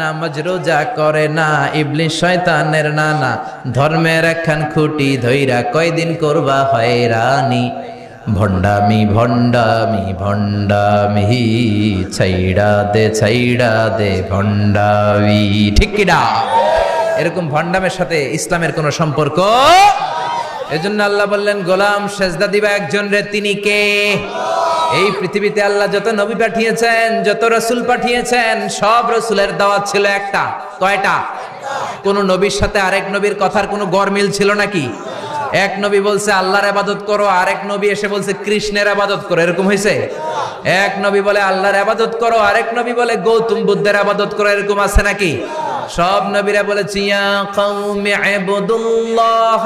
A: নামাজ রোজা করে না, ইবলিশ শয়তানের নানা, ধর্মের একখান খুঁটি ধইরা কয়দিন করবা হয়রানি, ভণ্ডামি ভণ্ডামি ভণ্ডামি, ছাইড়া দে ভণ্ডামি। ঠিক কি না? এরকম ভণ্ডামের সাথে ইসলামের কোনো সম্পর্ক। এজন্য আল্লাহ বললেন, গোলাম সেজদা দিবা একজন রে, তিনি কে? এই পৃথিবীতে আল্লাহ যত নবী পাঠিয়েছেন, যত রাসূল পাঠিয়েছেন, সব রাসূলের দাওয়াত ছিল একটা। কয়টা? কোন নবীর সাথে আরেক নবীর কথার কোনো গরমিল ছিল নাকি? এক নবী বলছে আল্লাহর ইবাদত করো, আরেক নবী এসে বলছে কৃষ্ণের ইবাদত করো। এরকম হয়েছে? এক নবী বলে আল্লাহর ইবাদত করো, আরেক নবী বলে গৌতম বুদ্ধের ইবাদত করো, এরকম আছে নাকি? সব নবীরা বলেছে ইয়া কওমি ইবুদুল্লাহ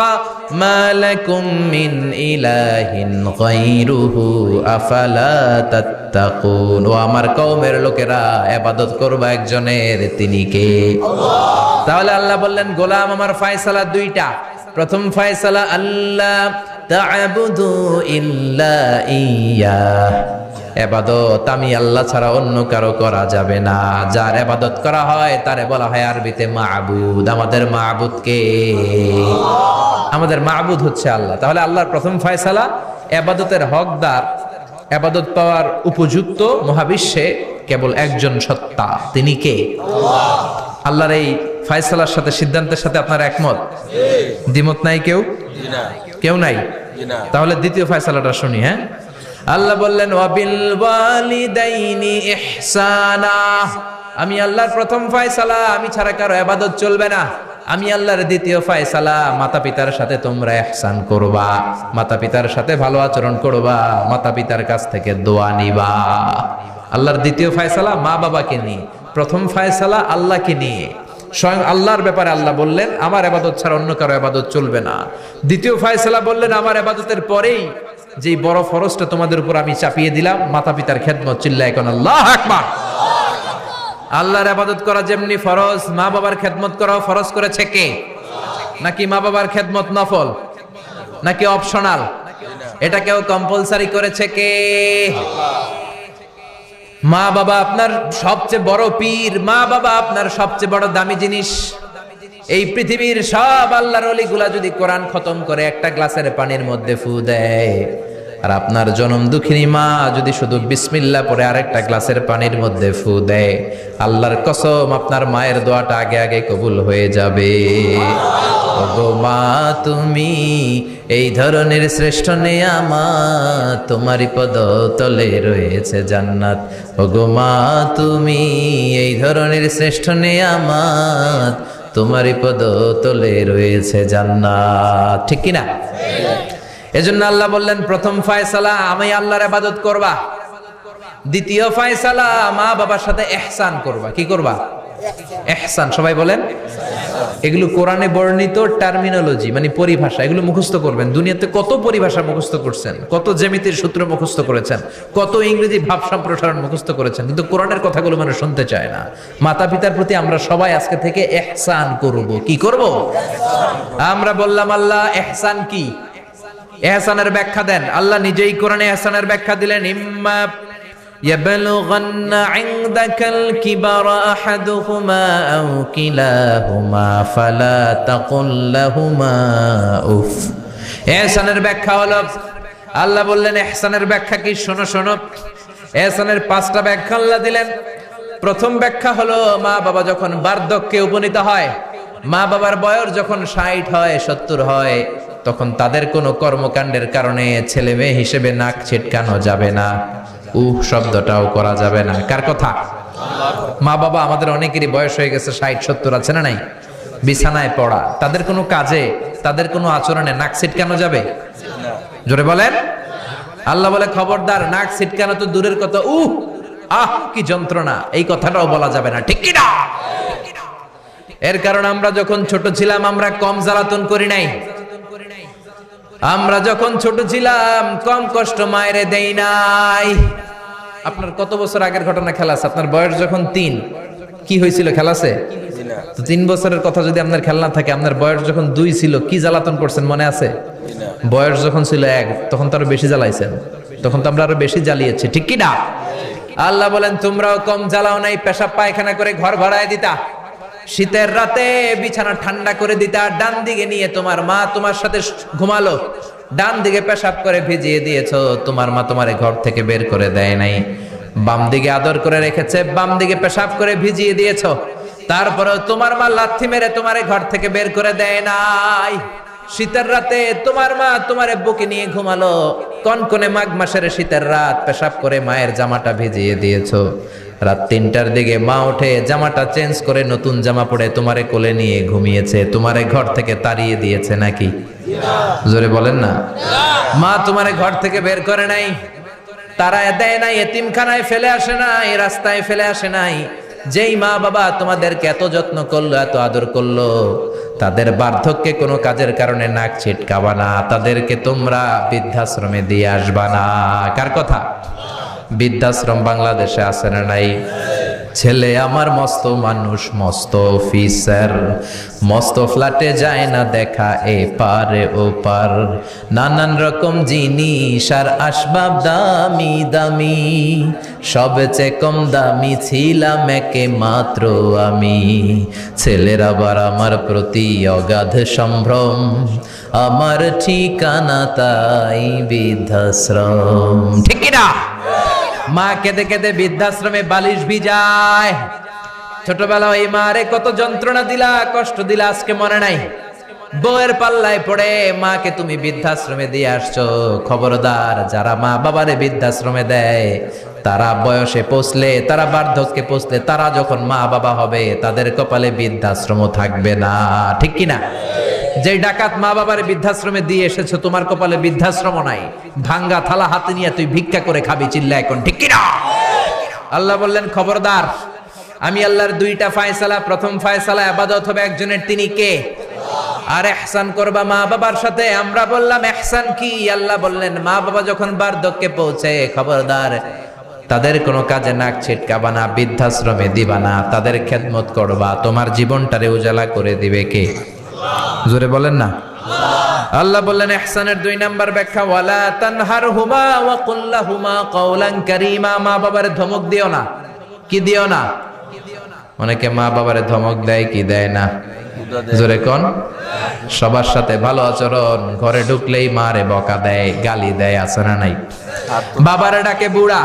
A: মা লাকুম মিন ইলাহিন গায়রুহু আফালা তাত্তাকুন। ও আমার কওমের লোকেরা, ইবাদত করবা একজনের, তিনি কে? আল্লাহ। তাহলে আল্লাহ বললেন গোলাম আমার ফয়সালা দুইটা। প্রথম ফয়সালা আল্লাহ তা'বুদু ইল্লা ইয়া, ইবাদত আমি আল্লাহ ছাড়া অন্য কারো করা যাবে না। যার ইবাদত করা হয় তারে বলা হয় আরবিতে মাবুদ। আমাদের মাবুদ কে? আমাদের মাবুদ হচ্ছে আল্লাহ। তাহলে আল্লাহর প্রথম ফয়সালা, ইবাদতের হকদার, ইবাদত পাওয়ার উপযুক্ত মহাবিশ্বে কেবল একজন সত্তা, তিনি কে? আল্লাহ। আল্লাহর এই ফয়সালার সাথে, সিদ্ধান্তের সাথে আপনার একমত? দ্বিমত নাই কেউ? কেউ নাই? তাহলে দ্বিতীয় ফয়সালাটা শুনি। হ্যাঁ, আল্লাহ বললেন ওয়াবিল ওয়ালিদাইনি ইহসানা। আমি আল্লাহর প্রথম ফয়সালা, আমি ছাড়া কারো ইবাদত চলবে না। আমি আল্লাহর দ্বিতীয় ফয়সালা, মাতা পিতার সাথে তোমরা ইহসান করবা, মাতা পিতার সাথে ভালো আচরণ করবা, মাতা পিতার কাছ থেকে দোয়া নিবা। আল্লাহর দ্বিতীয় ফয়সালা মা বাবাকে নিয়ে, প্রথম ফয়সালা আল্লাহকে নিয়ে। স্বয়ং আল্লাহর ব্যাপারে আল্লাহ বললেন আমার ইবাদত ছাড়া অন্য কারো ইবাদত চলবে না। দ্বিতীয় ফয়সালা বললেন আমার ইবাদতের পরেই যে বড় ফরজটা তোমাদের উপর আমি চাপিয়ে দিলাম, মাতা পিতার খেদমত। চিল্লায় কোন আল্লাহু আকবার। আল্লাহর ইবাদত করা যেমনি ফরজ, মা বাবার খেদমত করাও ফরজ করেছে কে? নাকি মা বাবার খেদমত নফল, নাকি অপশনাল? এটা কেউ কম্পালসারি করেছে কে? মা বাবা আপনার সবচেয়ে বড় পীর, মা বাবা আপনার সবচেয়ে বড় দামি জিনিস। এই পৃথিবীর সব আল্লাহর ওলিগুলা যদি কোরআন খতম করে একটা গ্লাসের পানির মধ্যে ফু দেয়, আর আপনার জনম দুঃখিনী মা যদি শুধু বিসমিল্লাহ পরে আরেকটা গ্লাসের পানির মধ্যে ফু দেয়, আল্লাহর কসম আপনার মায়ের দোয়াটা আগে আগে কবুল হয়ে যাবে। ওগো মা তুমি এই ধরনের শ্রেষ্ঠ নেয়ামত, তোমারই পদতলে রয়েছে জান্নাত। ওগো মা তুমি এই ধরনের শ্রেষ্ঠ নেয়ামত, তোমারই পদতলে রয়েছে জান্নাত। ঠিক কিনা? এজন্য আল্লাহ বললেন প্রথম ফয়সালা আমি আল্লাহর ইবাদত করবা, দ্বিতীয় ফয়সালা মা বাবার সাথে ইহসান করবা। কি করবা? ইহসান। সবাই বলেন। এগুলো কোরআনে বর্ণিত টার্মিনোলজি, মানে পরিভাষা, এগুলো মুখস্থ করবেন। দুনিয়াতে কত পরিভাষা মুখস্থ করছেন, কত জ্যামিতির সূত্র মুখস্থ করেছেন, কত ইংরেজি ভাব সম্প্রসারণ মুখস্থ করেছেন, কিন্তু কোরআনের কথাগুলো মানুষ শুনতে চায় না। মাতা পিতার প্রতি আমরা সবাই আজকে থেকে ইহসান করব। কি করব? আমরা বললাম আল্লাহ ইহসান কি? ইহসানের ব্যাখ্যা দেন। আল্লাহ নিজেই কোরআনে ইহসানের ব্যাখ্যা দিলেন, ইম্মা ইয়াবলুগান্না ইনদাকাল কিবারা আহাদুহুমা আও কিলাহুমা ফালা তাকুল লাহুমা উফ। ইহসানের ব্যাখ্যা হলো, আল্লাহ বললেন ইহসানের ব্যাখ্যা কি? শোনো শোনো। ইহসানের 5টা ব্যাখ্যা আল্লাহ দিলেন। প্রথম ব্যাখ্যা হলো মা বাবা যখন বার্ধক্যে উপনীত হয়, মা বাবার বয়স যখন 60 হয় 70 হয়, তখন তাদের কোনো কর্মকাণ্ডের কারণে ছেলে মেয়ে হিসেবে নাক ছিটকানো যাবে না, শব্দটাও করা যাবে না। কার কথা? মা বাবা আমাদের অনেকেরই বয়স হয়ে গেছে 60-70, আছে না নাই? বিছানায় পড়া, তাদের কোনো কাজে, তাদের কোনো আচরণে নাক ছিটকানো যাবে? জোরে বলেন। আল্লাহ বলে খবরদার, নাক ছিটকানো তো দূরের কথা, কি যন্ত্রণা, এই কথাটাও বলা যাবে না। ঠিক কি না? এর কারণ আমরা যখন ছোট ছিলাম আমরা কম জ্বালাতন করি নাই। আমরা যখন ছোট ছিলাম কম কষ্ট মায়েরে দেই নাই। আপনার কত বছর আগের ঘটনা খেলা আছে? আপনার বয়স যখন 3, কি হয়েছিল? খেলা আছে তো? 3 বছরের কথা যদি আপনার খেলা না থাকে, আপনার বয়স যখন 2 ছিল কি জ্বালাতন করছেন মনে আছে? বয়স যখন ছিল 1 তখন তো আরো বেশি জ্বালাইছেন, তখন তো আমরা আরো বেশি জ্বালিয়েছি। ঠিক কি না? আল্লাহ বলেন তোমরাও কম জ্বালাও নাই, পেশাব পায়খানা করে ঘর ভরায় দিতা, শীতের রাতে বিছানা ঠান্ডা করে দিতা, ডান দিকে নিয়ে তোমার মা তোমার সাথে ঘুমালো, ডান দিকে পেশাব করে ভিজিয়ে দিয়েছো, তোমার মা তোমারে ঘর থেকে বের করে দেয় নাই। বাম দিকে আদর করে রেখেছে, বাম দিকে পেশাব করে ভিজিয়ে দিয়েছো, তারপরেও তোমার মা লাথি মেরে তোমারে ঘর থেকে বের করে দেয় নাই। শীতের রাতে তোমার মা তোমারে বুকে নিয়ে ঘুমালো, কনকনে মাঘ মাসের শীতের রাত, পেশাব করে মায়ের জামাটা ভিজিয়ে দিয়েছো। রাত 3টার দিকে মা উঠে জামাটা চেঞ্জ করে নতুন জামা পরে তোমারে কোলে নিয়ে ঘুমিয়েছে, তোমারে ঘর থেকে তাড়িয়ে দিয়েছে নাকি? জোরে বলেন না। মা তোমারে ঘর থেকে বের করে নাই, তারা দেয় নাই, এতিমখানায় ফেলে আসে নাই, রাস্তায় ফেলে আসে নাই। যেই মা বাবা তোমাদেরকে এত যত্ন করলো, এত আদর করলো, তাদের বার্ধক্যে কোনো কাজের কারণে নাক ছিটকাবা না, তাদেরকে তোমরা বৃদ্ধাশ্রমে দিয়ে আসবা না। কার কথা? বৃদ্ধাশ্রম বাংলাদেশে আছে না নাই? ছেলে আমার মস্ত মানুষ, মস্ত অফিসার, মস্ত ফ্ল্যাটে যায় না দেখা এ পারে ও পার, নানান রকম জিনিস আর আসবাব দামি দামি, সবচেয়ে কম দামি ছিলাম একে মাত্র আমি। ছেলের আবার আমার প্রতি অগাধ সম্ভ্রম, আমার ঠিকানা তাই বৃদ্ধাশ্রম। ঠিক কিনা? মা কেঁদে কেঁদে বৃদ্ধাশ্রমে বালিশ ভিজায়। ছোটবেলা ওই মারে কত যন্ত্রণা দিলা, কষ্ট দিলা, আজকে মনে নাই? বউয়ের পাল্লায় পড়ে মাকে তুমি বৃদ্ধাশ্রমে দিয়ে আসছো। খবরদার, যারা মা বাবারে বৃদ্ধাশ্রমে দেয় তারা বয়সে পৌঁছলে, তারা বার্ধক্যে পৌঁছলে, তারা যখন মা বাবা হবে তাদের কপালে বৃদ্ধাশ্রম থাকবে না। ঠিক কিনা? যে ডাকাত মা বাবার বৃদ্ধাশ্রমে দিয়ে এসেছো, তোমার কপালে বৃদ্ধাশ্রম নাই। ভাঙ্গা থালা হাতে নিয়ে তুই ভিক্ষা করে খাবি, চিল্লা এখন। ঠিক কিনা? আল্লাহ বললেন খবরদার, আমি আল্লাহর দুইটা ফায়সালা। প্রথম ফায়সালা ইবাদত হবে একজনের, তিনি কে? আর ইহসান করবা মা বাবার সাথে। আমরা বললাম ইহসান কি? আল্লাহ বললেন মা বাবা যখন বার্ধক্যে পৌঁছে, খবরদার তাদের কোনো কাজে নাক ছিটকাবা না, বৃদ্ধাশ্রমে দিবা না, তাদের খেদমত করবা। তোমার জীবনটারে উজালা করে দিবে কে? জোরে বলেন না। আল্লাহ বললেন ইহসানের 2 নাম্বার ব্যাখ্যা, ওয়ালা তানহারহুমা ওয়া কুল লাহুমা কাওলান কারীমা। মা বাবারে ধমক দিও না। কি দিও না? অনেকে মা বাবারে ধমক দেয়, কি দেয় না? জোরে কোন? সবার সাথে ভালো আচরণ, ঘরে ঢুকলেই মারে বকা দেয়, গালি দেয়, আছে না নাই? বাবারে ডাকে বুড়া,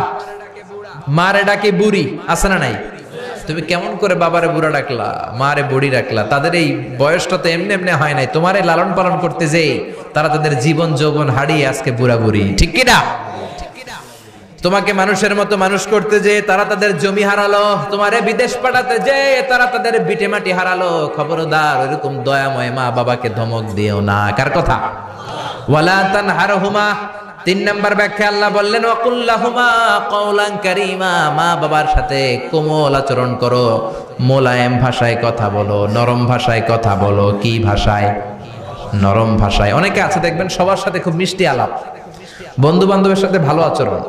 A: মারে ডাকে বুড়ি, আছে না নাই? তুমি কেমন করে বাবারে বুড়া ডাকলা, মারে বুড়ি ডাকলা? তাদের এই বয়সটা তো এমনি এমনি হয় নাই। তোমারে লালন পালন করতে যে তারা তাদের জীবন যৌবন হারিয়ে আজকে বুড়া বুড়ি। ঠিক কিনা? তোমাকে মানুষের মতো মানুষ করতে যে তারা তাদের জমি হারালো, তোমারে বিদেশ পাঠাতে যে তারা তাদের বিটে মাটি হারালো। খবরদার, এরকম দয়াময় মা বাবাকে ধমক দিও না। কার কথা? ওয়ালা তানহারহুমা। 3 নাম্বার ব্যাখ্যা আল্লাহ বললেন ওয়াকুল লাহুমা কাওলান কারীমা। মা বাবার সাথে কোমল আচরণ করো, মোলায়েম ভাষায় কথা বলো, নরম ভাষায় কথা বলো। কি ভাষায়? নরম ভাষায়। অনেকে আছে দেখবেন সবার সাথে খুব মিষ্টি আলাপ, বন্ধু বান্ধবের সাথে ভালো আচরণ,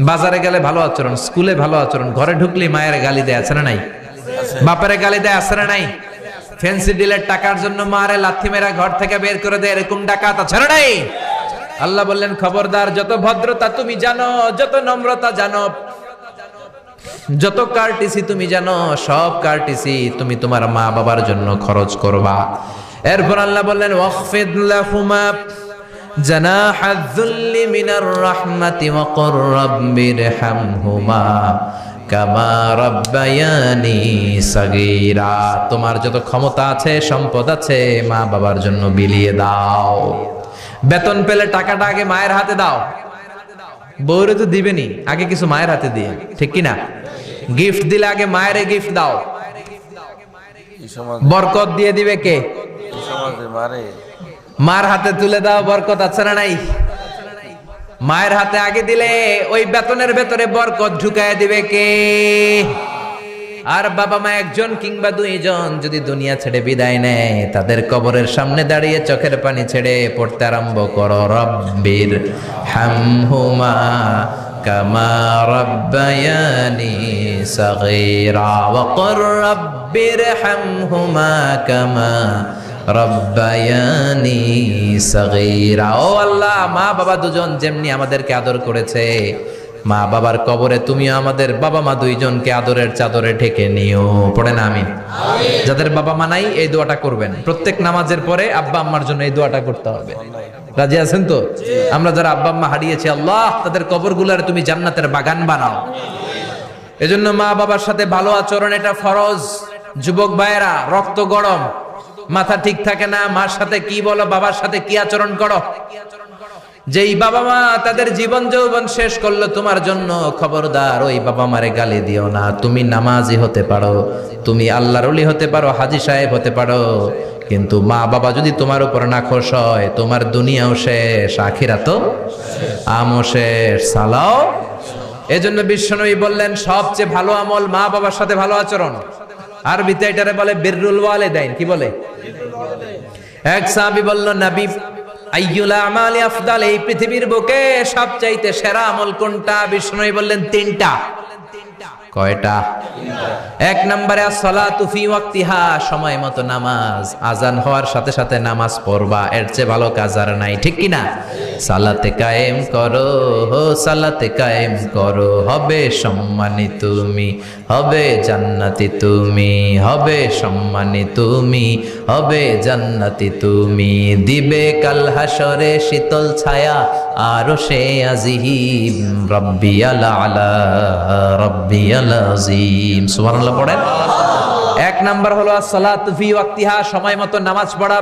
A: বাজারে গেলে ভালো আচরণ, স্কুলে ভালো আচরণ, ঘরে ঢুকলে মায়ের গালি দেয়, আছে না নাই? বাপের গালি দেয়, আছে না নাই? ফ্যান্সি ডিলের টাকার জন্য মারে লাথি মেরা ঘর থেকে বের করে দেয়, এরকম ডাকাত আছে না নাই? আল্লাহ বললেন খবরদার, যত ভদ্রতা তুমি জানো, যত নম্রতা জানো, যত কার্টিসি তুমি জানো, সব কার্টিসি তুমি তোমার মা বাবার জন্য খরচ করবা। এরপর আল্লাহ বললেন ওয়াখফিদ লাহুমা জানাহায যুল্লি মিনার রাহমাতি ওয়া কুর রাব্বিরহামহুমা কামা রাব্বায়ানি সাগীরা। তোমার যত ক্ষমতা আছে, সম্পদ আছে, মা বাবার জন্য বিলিয়ে দাও। বেতন পেলে টাকাটা আগে মায়ের হাতে দাও। বউরে তো দিবেনি, আগে কিছু মায়ের হাতে দিয়ে। ঠিক কিনা? গিফট দিলে আগে মায়ের গিফট দাও, বরকত দিয়ে দিবে কে? মার হাতে তুলে দাও, বরকত আছে না নাই? মায়ের হাতে আগে দিলে ওই বেতনের ভেতরে বরকত ঢুকায় দিবে কে? আর বাবা মা একজন কিংবা 2 জন যদি দুনিয়া ছেড়ে বিদায় নেয়, তাদের কবরের সামনে দাঁড়িয়ে চোখের পানি ছেড়ে পড়তে আরম্ভ করো রব্বির হামহুমা কামা রাব্বায়ানি সাগীরা ওয়া কুর রাব্বির হামহুমা কামা রাব্বায়ানি সাগীরা। ও আল্লাহ, মা বাবা দুজন যেমনি আমাদেরকে আদর করেছে, মা বাবার কবরে তুমিও আমাদের বাবা মা 2 জনকে আদরের চাদরে ঢেকে নিও। পড়ে না আমিন। যাদের বাবা মা নাই এই দোয়াটা করবেন। প্রত্যেক নামাজের পরে আব্বা আম্মার জন্য এই দোয়াটা করতে হবে। রাজি আছেন তো? আমরা যারা আব্বা আম্মা হারিয়েছি, আল্লাহ তাদের কবরগুলোরে তুমি জান্নাতের বাগান বানাও। এজন্য মা বাবার সাথে ভালো আচরণ এটা ফরজ। যুবক ভাইয়েরা, রক্ত গরম, মাথা ঠিক থাকে না, মার সাথে কি বলো, বাবার সাথে কি আচরণ করো। যেই বাবা মা তাদের জীবন যৌবন শেষ করলো তোমার জন্য, খবরদার ওই বাবা মারে গালি দিও না। তুমি নামাজি হতে পারো, তুমি আল্লাহর ওলি হতে পারো, হাজী সাহেব হতে পারো, কিন্তু মা বাবা যদি তোমার উপর নাখোশ হয়, তোমার দুনিয়াও শেষ, আখিরাতও আমও শেষ, সালাও। এজন্য বিশ্বনবী বললেন সবচেয়ে ভালো আমল মা বাবার সাথে ভালো আচরণ। আরবিতে এটারে বলে বিররুল ওয়ালিদাইন। কি বলে? এক সাহাবী বলল, নবী আইয়ুল আমালি আফদাল, এই পৃথিবীর বুকে সবচাইতে সেরা আমল কোনটা? বিষ্ণু বললেন তিনটা। কয়টা? এক নম্বরে আসসালাতু ফি ওয়াক্তিহা, সময় মতো নামাজ, আজান হওয়ার সাথে সাথে নামাজ পড়বা, এর চেয়ে ভালো কাজ আর নাই, ঠিক কি না? সালাতে কায়েম করো, সালাতে কায়েম করো, হবে সম্মানী তুমি, হবে জান্নাতি তুমি, হবে সম্মানী তুমি, হবে জান্নাতি তুমি, দিবে কাল হাসরে শীতল ছায়া আরশে আজিম, রাব্বিয়াল আলা রাব্বিয়াল আযীম। সুবহানাল্লাহ পড়েন। এক নাম্বার হলো আসসালাতু ফি ওয়াক্তিহা, সময় মতো নামাজ পড়া।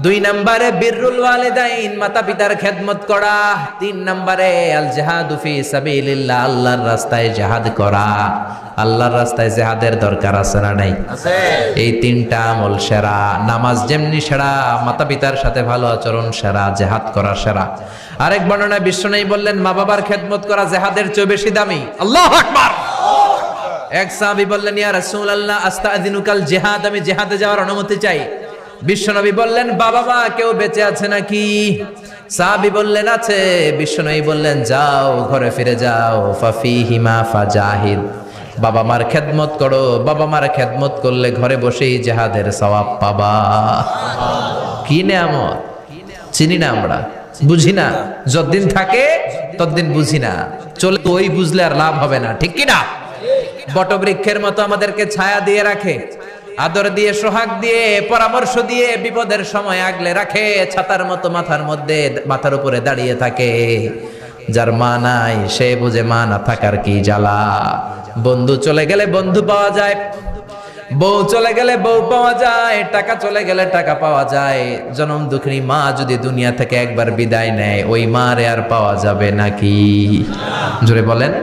A: দুই নম্বরে বিররুল ওয়ালিদাইন, মাতা পিতার খেদমত করা। তিন নম্বরে আল জিহাদু ফি সাবিলিল্লাহ, আল্লাহর রাস্তায় জিহাদ করা। আল্লাহর রাস্তায় জিহাদের দরকার আছে না নাই? আছে। এই তিনটা আমল সেরা। নামাজ যেমনি সেরা, মাতা পিতার সাথে ভালো আচরণ সেরা, জিহাদ করা সেরা। আরেক বর্ণনায় বিশ্বনবী বললেন মা বাবার খেদমত করা জিহাদের চেয়ে বেশি দামি। আল্লাহু আকবার। এক সাহাবী বললেন, ইয়া রাসূলুল্লাহ আস্তাযিনুকাল জিহাদ, আমি জিহাদে যাওয়ার অনুমতি চাই। বিশ্বনবী বললেন, বাবা মা কেউ বেঁচে আছে নাকি? সাহাবী বললেন আছে। বিশ্বনবী বললেন, যাও ঘরে ফিরে যাও, ফাফিহিমা ফাজাহিদ, বাবা মার খেদমত করো। বাবা মার খেদমত করলে ঘরে বসেই জিহাদের সওয়াব পাবা। কি নেয়ামত! চিনি না আমরা, বুঝি না। যতদিন থাকে ততদিন বুঝি না, চলে ওই বুঝলে আর লাভ হবে না, ঠিক কি না? বটবৃক্ষের মতো আমাদেরকে ছায়া দিয়ে রাখে, আদর দিয়ে, সোহাগ দিয়ে, পরামর্শ দিয়ে, বিপদের সময় আগলে রাখে, ছাতার মতো মাথার উপরে দাঁড়িয়ে থাকে। যার মা নাই সে বুঝে মা না থাকার কি জ্বালা। বন্ধু চলে গেলে বন্ধু পাওয়া যায়, বউ চলে গেলে বউ পাওয়া যায়, টাকা চলে গেলে টাকা পাওয়া যায়। জনম দুঃখিনী মা যদি দুনিয়া থেকে একবার বিদায় নেয়, ওই মারে আর পাওয়া যাবে নাকি? জোরে বলেন।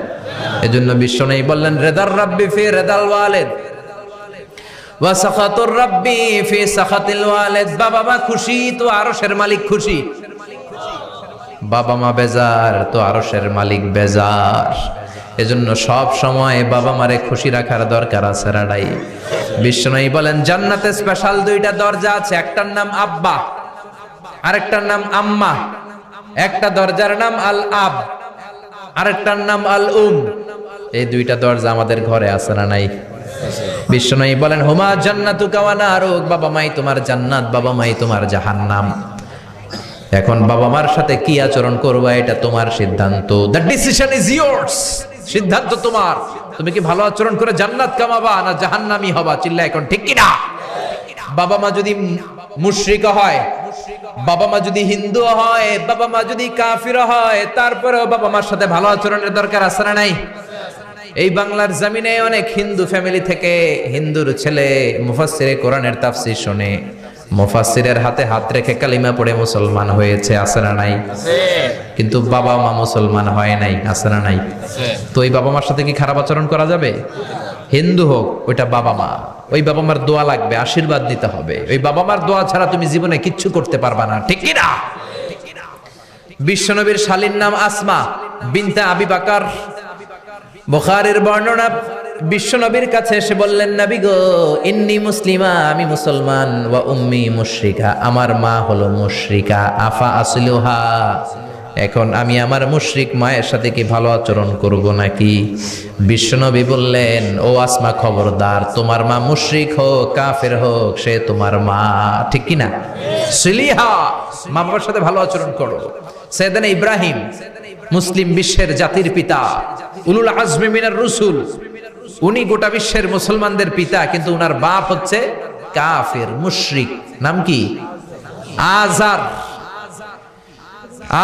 A: এজন্য বিশ্বনবী বললেন, রেদার রাব্বি ফি রেদাল ওয়ালিদ ওয়া সাখাতুর রাব্বি ফি সাখাতিল ওয়ালিদ। বাবা মা খুশি তো আরশের মালিক খুশি, বাবা মা বেজার তো আরশের মালিক বেজার। এজন্য সব সময় বাবা মারে খুশি রাখার দরকার আছে রাডাই। বিশ্বনবী বলেন, জান্নাতে স্পেশাল দুইটা দরজা আছে, একটার নাম আব্বা, আরেকটার নাম আম্মা। একটা দরজার নাম আল আব, আরেকটার নাম আল উম। এই দুইটা দরজা আমাদের ঘরে আছে না নাই? বিশ্বনবী বলেন, হুমা জান্নাতুকা ওয়া নারুক, বাবা মাই তোমার জান্নাত, বাবা মাই তোমার জাহান্নাম। এখন বাবা মার সাথে কি আচরণ করবা এটা তোমার সিদ্ধান্ত। দ্য ডিসিশন ইজ ইয়ার্স, সিদ্ধান্ত তোমার। তুমি কি ভালো আচরণ করে জান্নাত কামাবা না জাহান্নামী হবা? চিল্লা এখন, ঠিক কি না? বাবা মা যদি মুশরিক হয়, বাবা মা যদি হিন্দু হয়, বাবা মা যদি কাফির হয়, তারপরেও বাবা মার সাথে ভালো আচরণের দরকার আছে না নাই? এই বাংলার জমিনে অনেক হিন্দু ফ্যামিলি থেকে হিন্দুর ছেলে মুফাসসিরে কোরআনের তাফসীর শুনে, মুফাসসিরের হাতে হাত রেখে কালিমা পড়ে মুসলমান হয়েছে, আছে না নাই? কিন্তু বাবা মা মুসলমান হয় নাই, আছে না নাই? তো এই বাবা মার সাথে কি খারাপ আচরণ করা যাবে? হিন্দু হোক, ওইটা বাবা মা, ওই বাবা মার দোয়া লাগবে, আশীর্বাদ নিতে হবে। ওই বাবা মার দোয়া ছাড়া তুমি জীবনে কিচ্ছু করতে পারবা না, ঠিক কি না? বিশ্বনবীর শালীর নাম আসমা বিনতে আবি বকর। বুখারীর বর্ণনা, বিশ্বনবীর কাছে এসে বললেন, নবী গো, ইন্নী মুসলিমা, আমি মুসলমান, ওয়া উম্মি মুশরিকা, আমার মা হলো মুশরিকা, আফা আসলুহা, এখন আমি আমার মুশরিক মায়ের সাথে কি ভালো আচরণ করব নাকি? বিশ্বনবী বললেন, ও আসমা খবরদার, তোমার মা মুশরিক হোক কাফের হোক, সে তোমার মা, ঠিক কি না? সিলিহা, মা বাবার সাথে ভালো আচরণ করো। সাইয়েদনা ইব্রাহিম, মুসলিম বিশ্বের জাতির পিতা, উলুল আজমি মিনার রসুল, উনি গোটা বিশ্বের মুসলমানদের পিতা, কিন্তু উনার বাপ হচ্ছে কাফের মুশরিক। নাম কি? আজার।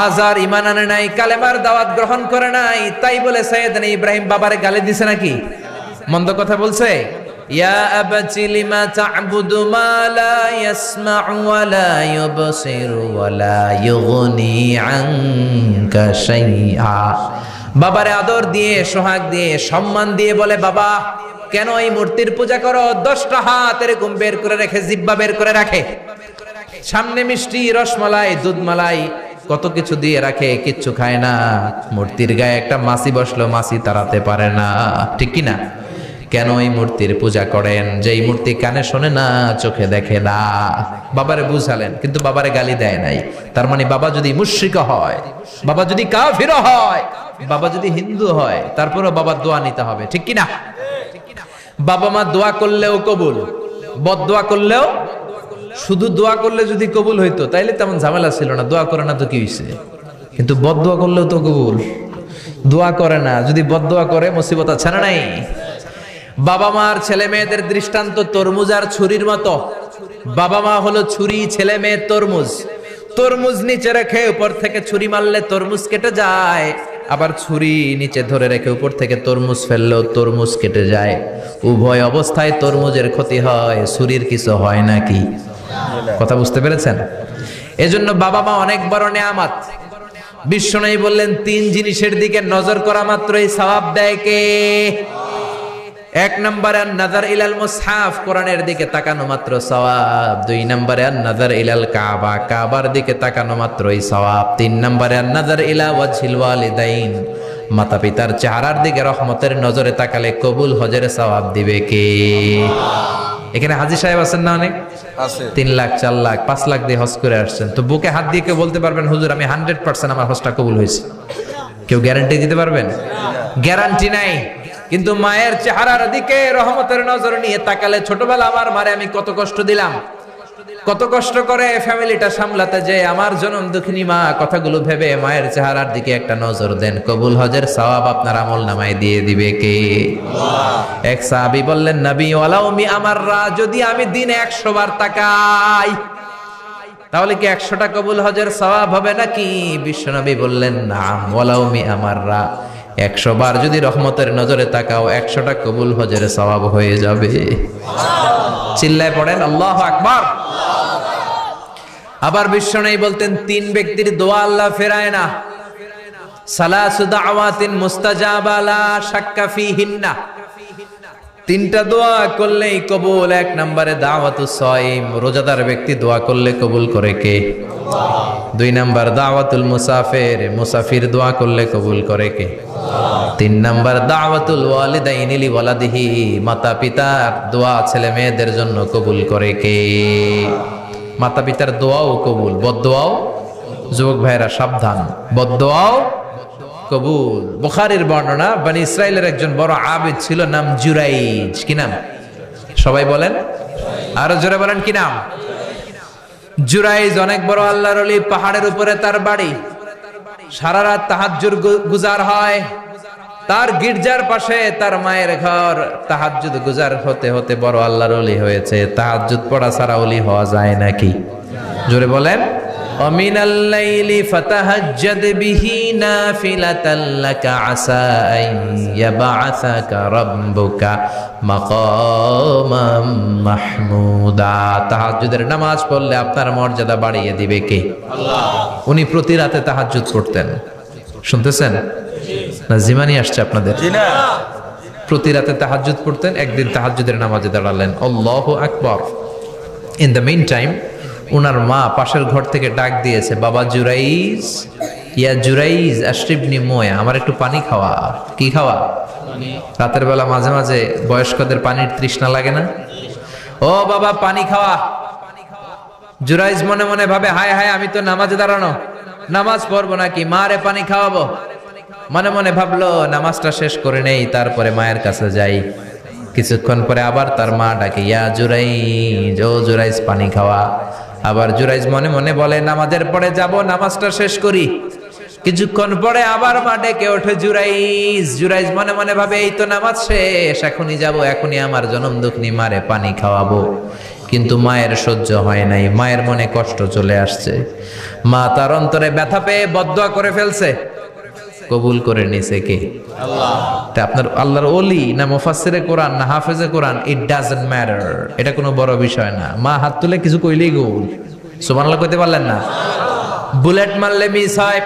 A: আজার ঈমান আনে নাই, কালেমার দাওয়াত গ্রহণ করে নাই, তাই বলে সাইয়েদনা ইব্রাহিম বাবারে গালি দিছে নাকি? মন্দ কথা বলছে? ইয়া আবাতি লিমা তা'বুদু মা লা ইয়াসমা'ু ওয়া লা ইউবসিরু ওয়া লা ইউগনি আনকা শাইআ। বাবারে আদর দিয়ে, সোহাগ দিয়ে, সম্মান দিয়ে বলে, বাবা কেন এই মূর্তির পূজা করো? 10টা হাত এরকম বের করে রেখে, জিহ্বা বের করে রাখে, সামনে মিষ্টি, রসমালাই, দুধমালাই, কত কিছু দিয়ে রাখে, কিচ্ছু খায় না। মূর্তির গায়ে একটা মাছি বসলো, মাছি তাড়াতে পারে না, ঠিক কি না? কেন এই মূর্তির পূজা করেন? যে এই মূর্তি কানে শোনে না, চোখে দেখে না। বাবারে বুঝালেন, কিন্তু বাবারে গালি দেয় নাই। তার মানে বাবা যদি মুশরিক হয়, বাবা যদি কাফির হয়, বাবা যদি হিন্দু হয়, তারপরেও বাবার দোয়া নিতে হবে, ঠিক কি না? বাবা মা দোয়া করলেও কবুল, বদদোয়া করলেও। শুধু দোয়া করলে যদি কবুল হইতো তাইলে তেমন ঝামেলা ছিল না, দোয়া করে না তো কি হইছে? কিন্তু বদদোয়া করলেও তো কবুল। দোয়া করে না, যদি বদদোয়া করে মুসিবত আছে না নাই? বাবা মার ছেলে মেয়েদের দৃষ্টান্ত তরমুজ আর ছুরির মতো। বাবা মা হলো ছুরি, ছেলে মেয়ে তরমুজ। তরমুজ নিচে রেখে উপর থেকে ছুরি মারলে তরমুজ কেটে যায়, আবার ছুরি নিচে ধরে রেখে উপর থেকে তরমুজ ফেললেও তরমুজ কেটে যায়। উভয় অবস্থায় তরমুজের ক্ষতি হয়, ছুরির কিছু হয় নাকি? কথা বুঝতে পেরেছেন? এজন্য বাবা মা অনেক বড় নেয়ামত। বিশ্বনবী বললেন, 3 জিনিসের দিকে নজর করা মাত্রই সওয়াব দেয় কে? 1 নম্বরে আন-নাযার ইলাল মুসহাফ, কোরআনের দিকে তাকানো মাত্র সওয়াব। 2 নম্বরে আন-নাযার ইলাল কাবা, কাবার দিকে তাকানো মাত্রই সওয়াব। 3 নম্বরে আন-নাযার ইলা ওয়াজহিল ওয়ালিদাইন, মাতা পিতার চেহারার দিকে রহমতের নজরে তাকালে কবুল হজের সওয়াব দিবে কে? এখানে হাজী সাহেব আছেন না? অনেক আছে। 3 লাখ, 4 লাখ, 5 লাখ দিয়ে হজ করে আসছেন। তো বুকে হাত দিয়ে কেউ বলতে পারবেন, হুজুর আমি 100% আমার হজটা কবুল হয়েছে? কেউ গ্যারান্টি দিতে পারবেন? গ্যারান্টি নাই। কিন্তু মায়ের চেহারার দিকে রহমতের নজর নিয়ে তাকালে, ছোটবেলা আমার মারে আমি কত কষ্ট দিলাম, কত কষ্ট করে ফ্যামিলিটা সামলাতে, যে আমার জনম দুঃখিনী মা, কথাগুলো ভেবে মায়ের চেহারার দিকে একটা নজর দেন, কবুল হজের সওয়াব আপনার আমল নামায় দিয়ে দিবে কে? আল্লাহ। এক সাহাবী বললেন, নবী ওয়ালাউ মি আমাররা, যদি আমি দিনে 100 বার তাকাই তাহলে কি 100টা কবুল হজের সওয়াব হবে নাকি? বিশ্বনবী বললেন, নাম, ওয়ালাউ মি আমাররা, 100 বার যদি রহমতের নজরে তাকাও 100টা কবুল হজের সওয়াব হয়ে যাবে। চিল্লায় পড়েন আল্লাহু আকবার। আবার বিশ্বনবী বলতেন, 3 ব্যক্তির দোয়া আল্লাহ ফেরায় না। সালাসু দাওয়াতিন মুস্তাজাবা লা শাক্কা ফিহিন্না, 3টা দোয়া করলেই কবুল। 1 নম্বরে দাওয়াতুস সাইম, রোজাদার ব্যক্তি দোয়া করলে কবুল করে কে? আল্লাহ। 2 নম্বর দাওয়াতুল মুসাফির, মুসাফির দোয়া করলে কবুল করে কে? আল্লাহ। 3 নম্বর দাওয়াতুল ওয়ালিদাইনি লি ওয়ালাদিহি, মাতা পিতার দোয়া ছেলে মেয়েদের জন্য কবুল করে কে? মাতা পিতার দোয়াও কবুল, বদদোয়াও। যুবক ভাইরা সাবধান, বদদোয়াও কবুল। বুখারীর বর্ণনা, বনি ইসরাইলের একজন বড় আবিদ ছিল, নাম জুরাইজ। কি নাম? সবাই বলেন, আরো জোরে বলেন, কি নাম? জুরাইজ অনেক বড় আল্লাহর ওলি, পাহাড়ের উপরে তার বাড়ি। সারা রাত তাহাজ্জুদ গুজার হয়। তার গির্জার পাশে তার মায়ের ঘর। তাহাজ্জুদ গুজার হতে হতে বড় আল্লাহর ওলি হয়েছে। তাহাজ্জুদ পড়া ছাড়া ওলি হওয়া যায় নাকি? জোরে বলেন। ওমিনাল লাইলি ফাতাহাজ্জাদ বিহি নাফিলাতাল লাকা আসা আন ইয়াবআসাকা রাব্বুকা মাকামাম মাহমুদা। তাহাজ্জুদের নামাজ পড়লে আপনার মর্যাদা বাড়িয়ে দিবে কে? আল্লাহ। উনি প্রতি রাতে তাহাজ্জুদ পড়তেন। শুনতেছেন না? জিমানি আসছে আপনাদের? জি না। প্রতি রাতে তাহাজ্জুদ পড়তেন। একদিন তাহাজ্জুদের নামাজে দাঁড়ালেন, আল্লাহু আকবার। ইন দ্য মিন টাইম উনার মা পাশের ঘর থেকে ডাক দিয়েছে, বাবা জুরাইজ, ইয়া জুরাইজ আশরিবনি মোয়া, আমার একটু পানি খাওয়া। কি খাওয়া? রাতের বেলা মাঝে মাঝে বয়স্কদের পানির তৃষ্ণা লাগে না? ও বাবা পানি খাওয়া। জুরাইজ মনে মনে ভাবে, হায় হায়, আমি তো নামাজে দাঁড়ানো, নামাজ পড়বো নাকি, মারে পানি খাওয়াবো। মনে মনে ভাবলো নামাজটা শেষ করে নেই, তারপরে মায়ের কাছে যাই। কিছুক্ষণ পরে আবার তার মা ডাকে, ইয়া জুরাইজ, ও জুরাইজ পানি খাওয়া। আবার জুরাইজ মনে মনে বলে, নামাজের পরে যাব, নামাজটা শেষ করি। কিছুক্ষণ পরে আবার মা ডেকে ওঠে, জুরাইজ। জুরাইজ মনে মনে ভাবে, এই তো নামাজ শেষ, এখনই যাব, এখনই আমার জনম দুঃখিনী মারে পানি খাওয়াবো। কিন্তু মায়ের সহ্য হয় নাই, মায়ের মনে কষ্ট চলে আসছে। মা তার অন্তরে ব্যথা পেয়ে বদদোয়া করে ফেলছে। কবুল করে নিছে কে? আল্লাহ। তা আপনার আল্লাহর ওলি না মুফাসসিরে কোরআন না হাফেজে কোরআন, ইট ডাজন্ট ম্যাটার, এটা কোনো বড় বিষয় না। মা হাত তুলে কিছু কইলেই কবুল। সুবহানাল্লাহ কইতে পারলেন না? বুলেট মারলে মিস হয়,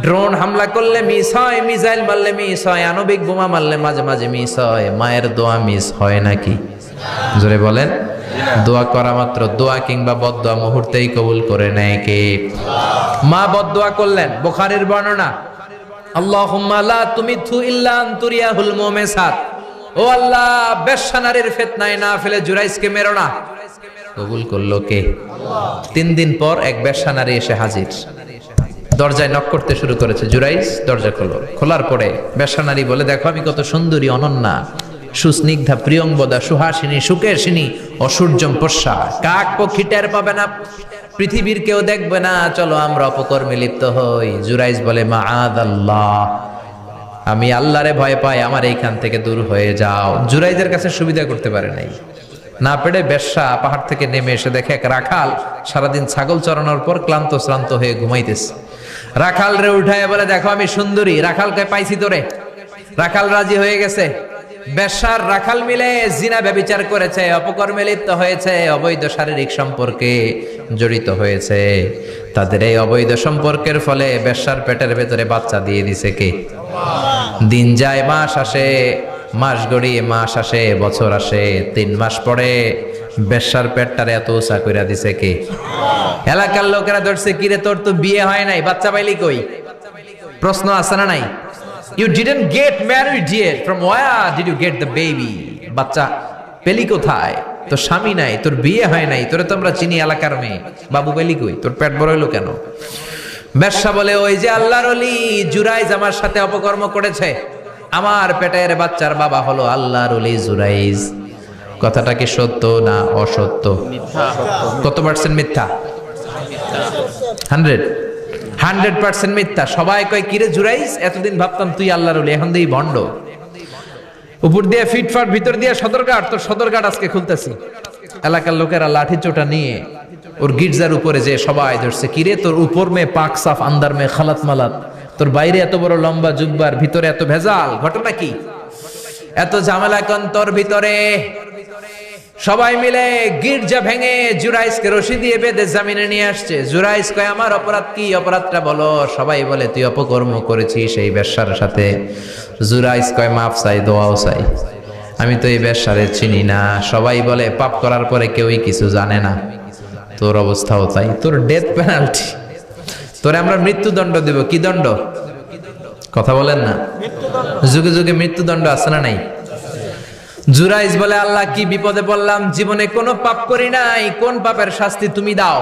A: ড্রোন হামলা করলে মিস হয়, মিসাইল মারলে মিস হয়, আণবিক বোমা মারলে মাঝে মাঝে মিস হয়। মায়ের দোয়া মিস হয় নাকি? জোরে বলেন। দোয়া করা মাত্র, দোয়া কিংবা বদদোয়া মুহূর্তেই কবুল করে নেয় কে? মা বদদোয়া করলেন, বুখারীর বর্ণনা, আল্লাহুম্মা লা তুমিথু ইল্লা আনতুরিয়াহুল মুমিসাত, ও আল্লাহ বেশ্যা নারীর ফিতনায় না ফেলে জুরাইজকে মেরো না। কবুল করলো কে? আল্লাহ। 3 দিন পর এক বেশ্যা নারী এসে হাজির, দরজায় নক করতে শুরু করেছে। জুরাইজ দরজা খোলো। খোলার পরে বেশ্যা নারী বলে, দেখো আমি কত সুন্দরী, অনন্যা, সুস্নিগ্ধা, প্রিয়ংবদা, সুহাসিনী, সুকেশিনী, অসূর্যম পশ্যা, কাক পক্ষী টের পাবে না, পৃথিবীর কেউ দেখবে না, চলো আমরা অপকর্মে লিপ্ত হই। জুরাইজ বলে, মাআদাল্লাহ, আমি আল্লাহরে ভয় পাই, আমার এইখান থেকে দূর হয়ে যাও। জুরাইজের কাছে সুবিধা করতে পারে নাই, না পেরে বেশ্যা পাহাড় থেকে নেমে এসে দেখে এক রাখাল সারাদিন ছাগল চড়ানোর পর ক্লান্ত শ্রান্ত হয়ে ঘুমাইতেছে। রাখাল রে উঠায় বলে, দেখো আমি সুন্দরী। রাখালকে পাইছি তোরে। রাখাল রাজি হয়ে গেছে। বেশ্যার রাখাল মিলে জিনা ব্যভিচার করেছে, অপকর্মে লিপ্ত হয়েছে, অবৈধ শারীরিক সম্পর্কে জড়িত হয়েছে। তাদের এই অবৈধ সম্পর্কের ফলে বেশ্যার পেটের ভেতরে বাচ্চা দিয়ে দিছে কে? দিন যায়, মাস আসে, মাস গড়িয়ে মাস আসে, বছর আসে, 3 মাস পরে বেশ্যার পেটটারে এত উঁচা কইরা দিছে কে? এলাকার লোকেরা ধরছে, কিরে তোর তো বিয়ে হয় নাই, বাচ্চা পাইলি কই? প্রশ্ন আছে না নাই? You didn't get married yet. From where did you get the baby? বাচ্চা পেলি কোথায়? তোর স্বামী নাই, তোর বিয়ে হয় নাই, তোরে তো আমরা চিনি এলাকার মেয়ে, বাবু পেলি কই? তোর পেট বড় হইলো কেন? বেশ্যা বলে, ওই যে আল্লাহর ওলি জুরাইজ আমার সাথে অপকর্ম করেছে, আমার পেটের বাচ্চার বাবা হলো আল্লাহর ওলি জুরাইজ। কথাটা কি সত্য না অসত্য? কত পার্সেন্ট মিথ্যা? 100% মিথ্যা। সবাই কয়, কিরে জুরাইজ, এতদিন ভাবতাম তুই আল্লাহর ওলি, এখন দিই ভণ্ড। উপর দিয়ে ফিটফাট, ভিতর দিয়ে সদরঘাট, তোর সদরঘাট আজকে খুলতেছি। এলাকার লোকেরা লাঠি চোটা নিয়ে ওর গির্জার উপরে যে সবাই ধরছে, কিরে তোর উপর মে পাক সাফ, আন্দার মে খালাত মালাত, তোর বাইরে এত বড় লম্বা জুব্বার, ভিতরে এত ভেজাল, ঘটনা কি? এত ঝামেলা কোন তোর ভিতরে? সবাই মিলে গির্জা ভেঙে জুরাইজকে রশি দিয়ে বেঁধে জামিনে নিয়ে আসছে। জুরাইজ কয়, আমার অপরাধ কি? অপরাধটা বলো। সবাই বলে, তুই অপকর্ম করেছিস সেই বেশ্যার সাথে। জুরাইজ কয়, মাফ চাই, দোয়াও চাই, আমি তো এই বেশ্যারে চিনি না। সবাই বলে, পাপ করার পরে কেউই কিছু জানে না, তোর অবস্থাও তাই, তোর ডেথ পেনাল্টি, তোরে আমরা মৃত্যুদণ্ড দেব। কি দণ্ড? কথা বলেন না। যুগে যুগে মৃত্যুদণ্ড আছে না নাই? জুরাইজ বলে, আল্লাহ কি বিপদে পড়লাম, জীবনে কোনো পাপ করি নাই, কোন পাপের শাস্তি তুমি দাও?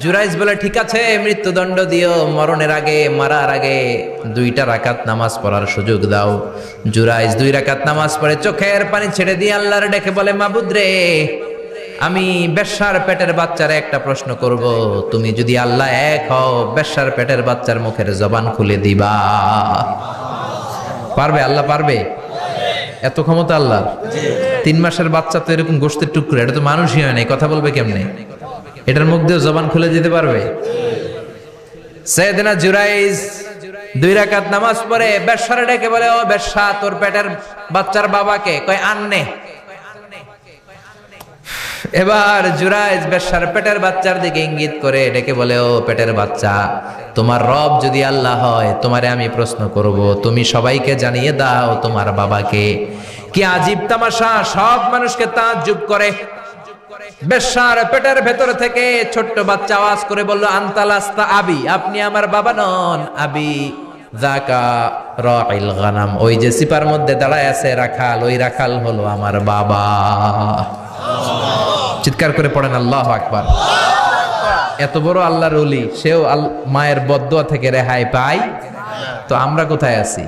A: জুরাইজ বলে, ঠিক আছে মৃত্যুদণ্ড দিও, মরণের আগে, মারার আগে 2 রাকাত নামাজ পড়ার সুযোগ দাও। জুরাইজ 2 রাকাত নামাজ পড়ে চোখের পানি ছেড়ে দিয়ে আল্লাহর ডেকে বলে, মাবুদ রে, আমি বেশ্যার পেটের বাচ্চার একটা প্রশ্ন করব, তুমি যদি আল্লাহ এক হও, বেশ্যার পেটের বাচ্চার মুখের জবান খুলে দিবা। পারবে? আল্লাহ পারবে? এত ক্ষমতা আল্লাহর। 3 মাসের বাচ্চা তো এরকম গোশতের টুকরো, এটা তো মানুষই হয় নাই, কথা বলবে কেমনে? এটার মুখ দিয়ে জবান খুলে দিতে পারবে? সাইয়েদনা জুরাইজ 2 রাকাত নামাজ পড়ে বেশ্যারে ডেকে বলে, ও বেশ্যা, তোর পেটের বাচ্চার বাবাকে? কয়, আননে। এবার জুরাইজ বেশ্যার পেটের বাচ্চার দিকে ইঙ্গিত করে ডেকে বলে, ও পেটের বাচ্চা, তোমার রব যদি আল্লাহ হয়, তোমারে আমি প্রশ্ন করব, তুমি সবাইকে জানিয়ে দাও তোমার বাবাকে। কি আজীব তামাশা, সব মানুষকে তাজ্জুব করে। বেশ্যার পেটের ভেতর থেকে ছোট্ট বাচ্চা আওয়াজ করে বলল, আনতালাস্তা আবি, আপনি আমার বাবা নন। আবি যাকা রাইল গানাম, ওই যে সিপার মধ্যে দাঁড়ায় আছে রাখাল, ওই রাখাল হলো আমার বাবা। চিৎকার করে পড়েন আল্লাহু আকবার। এত বড় আল্লাহর ওলি, সেও মায়ের বদদোয়া থেকে রেহাই পায়। তো আমরা কোথায় আছি?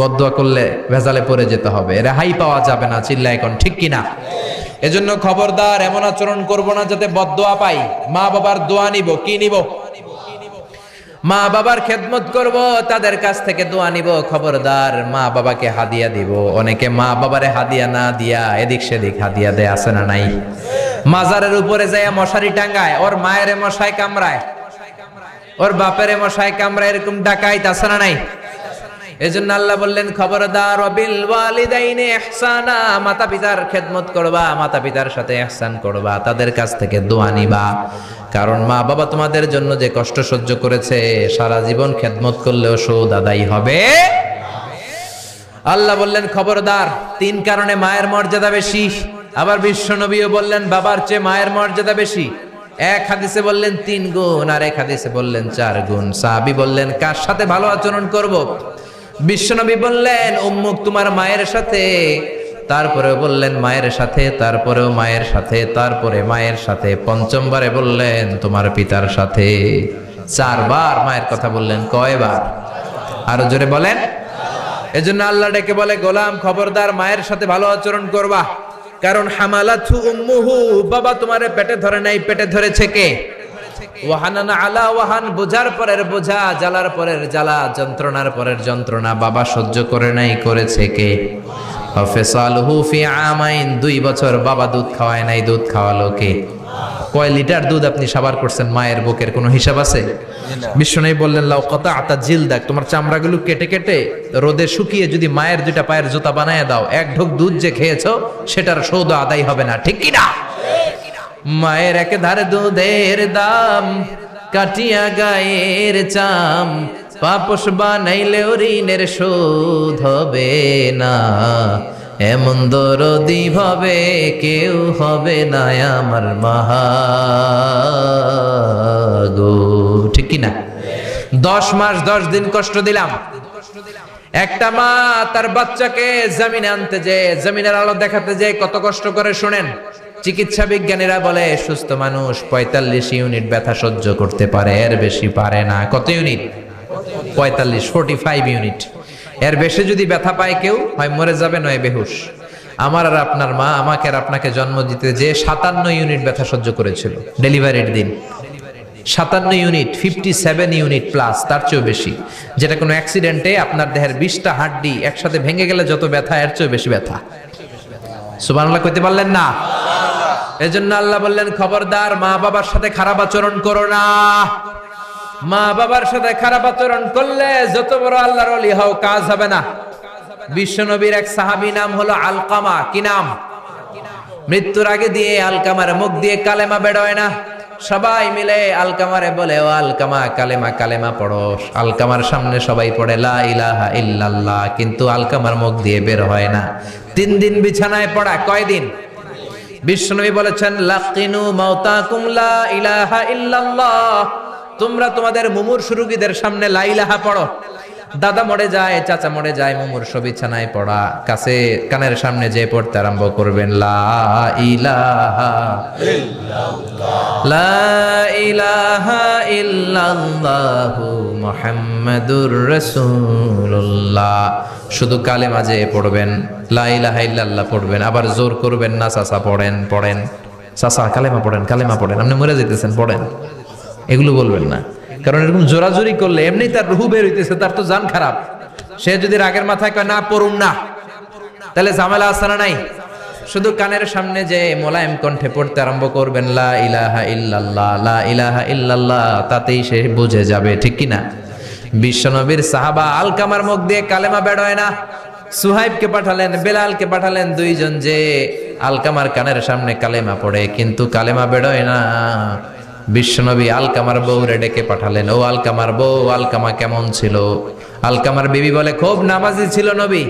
A: বদদোয়া করলে ভেজালে পড়ে যেতে হবে, রেহাই পাওয়া যাবে না। চিল্লায় এখন ঠিক কিনা? এজন্য খবরদার এমন আচরণ করব না যাতে বদদোয়া পাই। মা বাবার দোয়া নিব। কি নিব? মা বাবার খেদমত করব, তাদের কাছ থেকে দোয়া নিব। খবরদার মা বাবাকে হাদিয়া দিব। অনেকে মা বাবারে হাদিয়া না দিয়া এদিক সেদিক হাদিয়া দেয়, আছে না নাই? মাজারের উপরে যায় মশারি টাঙ্গায়, ওর মায়ের মশায় কামড়ায়, ওর বাপের মশায় কামড়ায়, এরকম ডাকাইত আছে না নাই? এজন্য আল্লাহ বললেন খবরদার ওয়াবিল ওয়ালিদাইনি ইহসানা, মাতা পিতার খেদমত করবা, মাতা পিতার সাথে ইহসান করবা, তাদের কাছ থেকে দোয়া নিবা। কারণ মা বাবা তোমাদের জন্য যে কষ্ট সহ্য করেছে, সারা জীবন খেদমত করলেও সুদ আদায় হবে। আল্লাহ বললেন খবরদার, 3 কারণে মায়ের মর্যাদা বেশি। আবার বিশ্ব নবীও বললেন বাবার চেয়ে মায়ের মর্যাদা বেশি। এক হাদিসে বললেন 3 গুণ, আর এক হাদিসে বললেন 4 গুণ। সাহাবী বললেন কার সাথে ভালো আচরণ করব? বিশ্বনবী বললেন উম্মুক, তোমার মায়ের সাথে। তারপরেও বললেন মায়ের সাথে, তারপরেও মায়ের সাথে, তারপরে মায়ের সাথে, পঞ্চমবারে বললেন তোমার পিতার সাথে। 4 বার মায়ের কথা বললেন। কয়বার? আরো জোরে বলেন। এজন্য আল্লাহ ডেকে বলে গোলাম খবরদার মায়ের সাথে ভালো আচরণ করবা। কারণ হামালাতহু উম্মুহু, বাবা তোমারে পেটে ধরে নাই, পেটে ধরেছে কে? ওয়াহানানা আলা ওয়াহান, বোঝার পরের বোঝা, জ্বালার পরের জ্বালা, যন্ত্রণার পরের যন্ত্রণা বাবা সহ্য করে নাই, করেছে কে? ফাসালহু ফি আমাইন, 2 বছর বাবা দুধ খাওয়ায় নাই, দুধ খাওয়ালো কে? কয় লিটার দুধ আপনি সাবার করছেন মায়ের বুকের, কোনো হিসাব আছে? বিশ্বনবী বললেন লাউ কাতাআতা জিলদাক, তোমার চামড়াগুলো কেটে কেটে রোদে শুকিয়ে যদি মায়ের 2টা পায়ের জুতা বানায় দাও, 1 ঢোক দুধ যে খেয়েছো সেটার সৌদা আদায় হবে না। ঠিক কি না? মায়ের এক ধারে দুধের দাম, কাটিয়া গায়ের চাম, পাপস বানাইলেও ঋণের শোধ হবে না। এমন দরদি ভাবে কেউ হবে না আমার মাগো। ঠিক কি না? 10 মাস 10 দিন কষ্ট দিলাম। একটা মা তার বাচ্চাকে জমিনে আনতে যে, জমিনের আলো দেখাতে যে কত কষ্ট করে শুনেন। চিকিৎসা বিজ্ঞানীরা বলে সুস্থ মানুষ 45 ইউনিট ব্যথা সহ্য করতে পারে, এর বেশি পারে না। কত ইউনিট? 45 ইউনিট। এর বেশি যদি ব্যথা পায় কেউ হয় মরে যাবে, নয় বেহুশ। আমার আর আপনার মা আমাকে আর আপনাকে জন্ম দিতে যে 57 ইউনিট ব্যথা সহ্য করেছিল ডেলিভারির দিন। 57 ইউনিট, 57 ইউনিট প্লাস, তার চেয়েও বেশি। যেটা কোনো অ্যাক্সিডেন্টে আপনার দেহের 20টা হাড্ডি একসাথে ভেঙে গেলে যত ব্যথা, এর চেয়েও বেশি ব্যথা। সুবহানাল্লাহ কইতে পারলেন না? এজন্য আল্লাহ বললেন খবরদার মা বাবার সাথে খারাপ আচরণ করো না। মা বাবার সাথে খারাপ আচরণ করলে যত বড় আল্লাহর ওলি হও কাজ হবে না। বিশ্বনবীর এক সাহাবী নাম হলো আলকামা। কি নাম? মৃত্যুর আগে দিয়ে আলকামার মুখ দিয়ে কালেমা বের হয় না। সবাই মিলে আলকামারে বলে ও আলকামা কালেমা, কালেমা পড়ো। আলকামার সামনে সবাই পড়ে লা ইলাহা ইল্লাল্লাহ, কিন্তু আলকামার মুখ দিয়ে বের হয় না। 3 দিন বিছানায় পড়া। কয়দিন? বিশ্বনবী বলেছেন লাকিনু মাউতাকুম লা ইলাহা ইল্লাল্লাহ, তোমরা তোমাদের মুমূর্ষু রোগীদের সামনে লা ইলাহা পড়ো। দাদা মরে যায়, চাচা মরে যায়, মুমূর্ষু বিছানায় পড়া, কাছে কানের সামনে যে পড়তে আরম্ভ করবেন লা ইলাহা ইল্লাল্লাহ, লা ইলাহা ইল্লাল্লাহু মুহাম্মাদুর রাসূলুল্লাহ। শুধু কালেমা যে পড়বেন, লা ইলাহা ইল্লাল্লাহ পড়বেন, আবার জোর করবেন না চাচা পড়েন পড়েন, চাচা কালেমা পড়েন, কালেমা পড়েন, আপনি মরে যেতেছেন পড়েন, এগুলো বলবেন না। কারণ এরকম জোরাজোরি করলে এমনি তার রুহু বের হইতেছে, তার তো জান খারাপ। সে যদি রাগের মাথায় কয় না পড়ুন না, তাহলে ঝামেলা আছে না নাই? শুধু কানের সামনে যে মোলায়েম কণ্ঠে পড়তে আরম্ভ করবেন লা ইলাহা ইল্লাল্লাহ, লা ইলাহা ইল্লাল্লাহ, তাতেই সে বুঝে যাবে। ঠিক কি না? বিশ্বনবীর সাহাবা আলকামার মুখ দিয়ে কালেমা বের হয় না। সুহাইবকে পাঠালেন, বেলালকে পাঠালেন, 2 জন যে আলকামার কানের সামনে কালেমা পড়ে, কিন্তু কালেমা বের হয় না। বিশ্বনবী আলকামার বউরে ডেকে পাঠালেন, ও আলকামার বউ, আলকামা কেমন ছিল? আলকামার বিবি বলে খুব নামাজি ছিল নবী,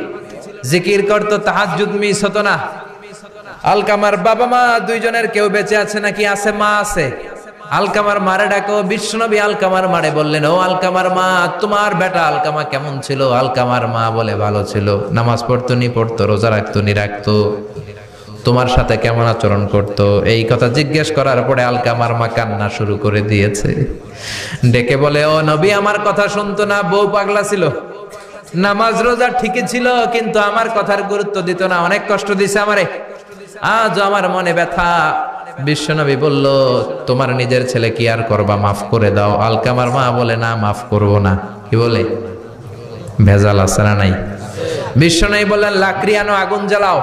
A: জিকির করতো, তাহাজ্জুদ মিস হতো না। আলকামার বাবা মা 2 জনের কেউ বেঁচে আছে নাকি? আছে, মা আছে। আলকামার মারে ডাকো। বিশ্বনবী আলকামার মারে বললেন, ও আলকামার মা, তোমার বেটা আলকামা কেমন ছিল? আলকামার মা বলে ভালো ছিল, নামাজ পড়তো নি পড়তো, রোজা রাখতো নি রাখতো, তোমার সাথে কেমন আচরণ করতো? এই কথা জিজ্ঞেস করার পরে আলকামার মা কান্না শুরু করে দিয়েছে। ডেকে বলে, ও নবী, আমার কথা শুনতো না, বউ পাগলা ছিল, নামাজ রোজা ঠিকই ছিল, কিন্তু আমার কথার গুরুত্ব দিত না, অনেক কষ্ট দিছে আমারে, আজ আমার মনে ব্যথা। বিশ্বনবী বলল, তোমার নিজের ছেলে কি আর করবা, মাফ করে দাও। আলকামার মা বলে, না মাফ করব না। কি বলে? ভেজাল আছে না নাই? বিশ্বনবী বললেন, লাকড়ি আনো, আগুন জ্বালাও,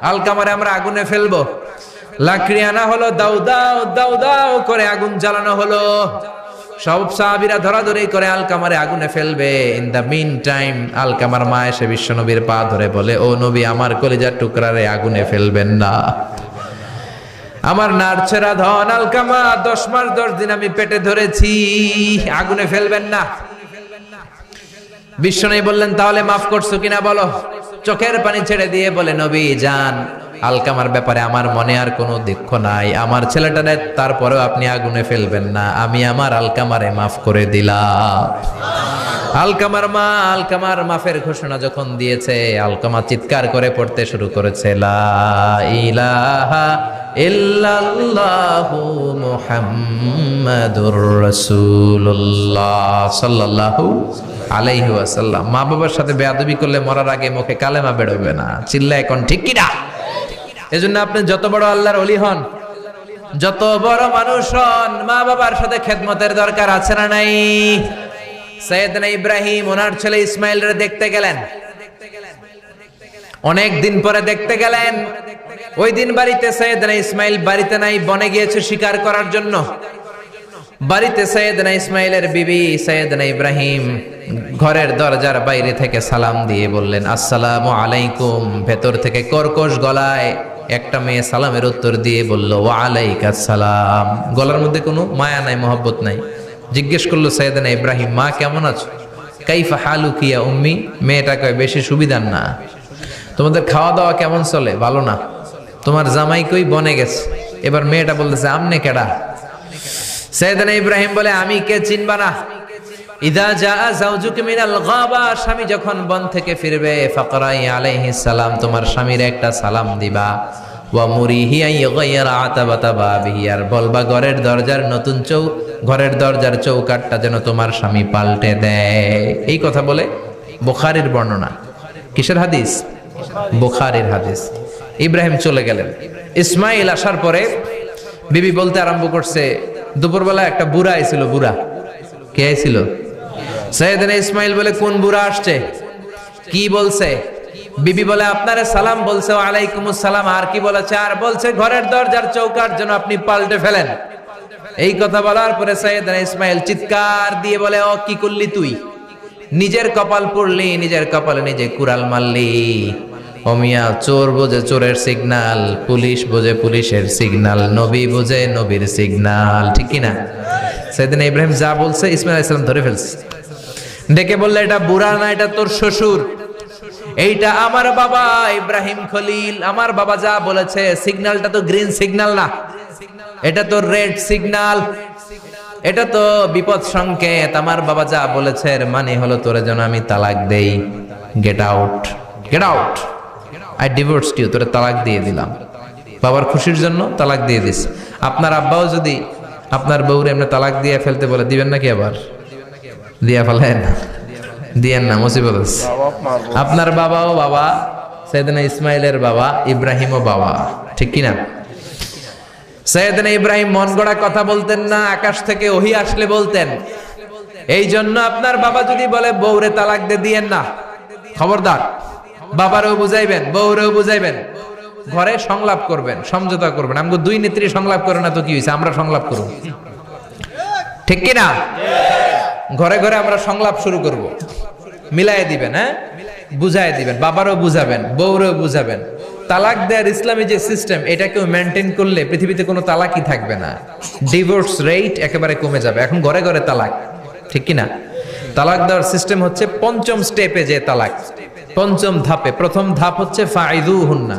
A: আলকামারে আমরা আগুনে ফেলবো। লাকড়ি আনা হলো, দাও দাও দাও দাও করে আগুন জ্বালানো হলো। সব সাহাবীরা ধরাধরি করে আলকামারে আগুনে ফেলবে। ইন দ্য মিন টাইম আলকামার মা এসে বিশ্বনবীর পা ধরে বলে, ও নবী, আমার কলিজার টুকরারে আগুনে ফেলবেন না। আমার নারছেরা ধন আলকামা, 10 মাস 10 দিন আমি পেটে ধরেছি, আগুনে ফেলবেন না। বিশ্বনবী বললেন, তাহলে মাফ করছো কিনা বলো। চোখের পানি ছেড়ে দিয়ে বলে, নবী যান, আলকামার ব্যাপারে আমার মনে আর কোনো দুঃখ নাই, আমার ছেলেটারে তারপরেও আপনি আগুনে ফেলবেন না, আমি আমার আলকামারে মাফ করে দিলাম। আলকামার মা আলকামার মাফের ঘোষণা যখন দিয়েছে, আলকামা চিৎকার করে পড়তে শুরু করেছে, লা ইলাহা ইল্লাল্লাহু মুহাম্মাদুর রাসূলুল্লাহ সাল্লাল্লাহু আলাইহি ওয়াসাল্লাম। মা বাবার সাথে বেয়াদবি করলে মরার আগে মুখে কালেমা বেরোবে না। চিল্লা এখন ঠিক কি না? এজন্য আপনি যত বড় আল্লাহর ওলি হন, যত বড় মানুষ হন, মা বাবার সাথে খেদমতের দরকার আছে না নাই? সাইয়েদনা ইব্রাহিম ওনার ছেলে ইসমাইলের দেখতে গেলেন, অনেক দিন পরে দেখতে গেলেন। ওই দিন বাড়িতে সাইয়েদনা ইসমাইল বাড়িতে নাই, বনে গিয়েছে শিকার করার জন্য। বাড়িতে সাইয়েদনা ইসমাইলের বিবি সাইয়েদনা ইব্রাহিম ঘরের দরজার বাইরে থেকে সালাম দিয়ে বললেন, আসসালামু আলাইকুম। ভেতর থেকে কর্কশ গলায় একটা মেয়ে সালামের উত্তর দিয়ে বলল, ওয়া আলাইকাস সালাম। গলার মধ্যে কোনো মায়া নাই, মহব্বত নাই। জিজ্ঞেস করলো সাইয়েদনা ইব্রাহিম, মা কেমন আছো? কাইফা হালুকি ইয়া উম্মি। মেয়েটা কয়, বেশি সুবিধার না। তোমাদের খাওয়া দাওয়া কেমন চলে? ভালো না। তোমার জামাই কই? বনে গেছে। এবার মেয়েটা বলতেছে, আমনে কেডা? সাইয়েদনা ইব্রাহিম বলে, আমি কে চিনবা না? ইদা জাআ যাওজুকা মিনাল গাবা, স্বামী যখন বন থেকে ফিরবে, ফাকরাই আলাইহিস সালাম, তোমার স্বামীর একটা সালাম দিবা। ওয়া মুরিহি আইগাইরা আতাবাতা বাবিহি, আর বলবা ঘরের দরজার চৌকাটটা যেন তোমার স্বামী পাল্টে দেয়। এই কথা বলে বুখারীর বর্ণনা। কিসের হাদিস? বুখারীর হাদিস। ইব্রাহিম চলে গেলেন। ইসমাইল আসার পরে বিবি বলতে আরম্ভ করছে, দুপুরবেলা একটা বুড়া আইছিল। বুড়া কে আইছিল? সাইয়েদনা ইসমাইল বলে, কোন বুড়া আসছে? কি বলছে? বিবি বলে, আপনারে সালাম বলছে। ওয়া আলাইকুমুস সালাম। আর কি বলেছে? আর বলছে ঘরের দরজার চৌকাট যেন আপনি পাল্টে ফেলেন। এই কথা বলার পরে সাইয়েদনা ইসমাইল চিৎকার দিয়ে বলে, ও কি করলি তুই? নিজের কপাল পুড়লি, নিজের কপালে নিজে কুড়াল মারলি। ও মিয়া, চোর বোঝে চোরের সিগনাল, পুলিশ বোঝে পুলিশের সিগনাল, নবী বোঝে নবীর সিগনাল, ঠিক কিনা? সাইয়েদনা ইব্রাহিম যা বলছে ইসমাইল আলাইহিস সালাম ধরে ফেলছে। ডেকে বললে, এটা বুড়া না, এটা তোর শ্বশুর, এইটা আমার বাবা ইব্রাহিম খলিল। আমার বাবা যা বলেছে, সিগন্যালটা তো গ্রিন সিগন্যাল না, এটা তো রেড সিগন্যাল, এটা তো বিপদ সংকেত। আমার বাবা যা বলেছে এর মানে হলো তোরে যেন আমি তালাক দেই। Get out, get out, I divorced you, তোরে তালাক দিয়ে দিলাম। বাবার খুশির জন্য তালাক দিয়ে দিস। আপনার আব্বাও যদি আপনার বউরে এমনি তালাক দিয়ে ফেলতে বলে, দিবেন নাকি? আবার দিয়া ফেলেন, দিয়েন না, মুসিবত আছে। আপনার বাবাও বাবা, সাইয়েদনা ইসমাইলের বাবা, ইব্রাহিমও বাবা, ঠিক কিনা? সাইয়েদনা ইব্রাহিম মন গড়া কথা বলতেন না, আকাশ থেকে ওহী আসলে বলতেন। এই জন্য আপনার বাবা যদি বলে বউরে তালাক দিয়েন না, খবরদার, বাবারেও বুঝাইবেন, বউরেও বুঝাইবেন, ঘরে সংলাপ করবেন, সমঝোতা করবেন। আমগো দুই নেত্রী সংলাপ করে না তো কি হয়েছে, আমরা সংলাপ করব, ঠিক কিনা? ঘরে ঘরে আমরা সংলাপ শুরু করব, মিলাই দিবেন, হ্যাঁ, বুঝাই দিবেন, বাবারও বুঝাবেন, বউরেও বুঝাবেন। তালাক দেওয়ার ইসলামী যে সিস্টেম, এটাকেও মেনটেন করলে পৃথিবীতে কোনো তালাকই থাকবে না। ডিভোর্স রেট একেবারে কমে যাবে। এখন ঘরে ঘরে তালাক, ঠিক কিনা? তালাক দেওয়ার সিস্টেম হচ্ছে পঞ্চম স্টেপে যে তালাক, পঞ্চম ধাপে। প্রথম ধাপ হচ্ছে ফাইদুহুন্না,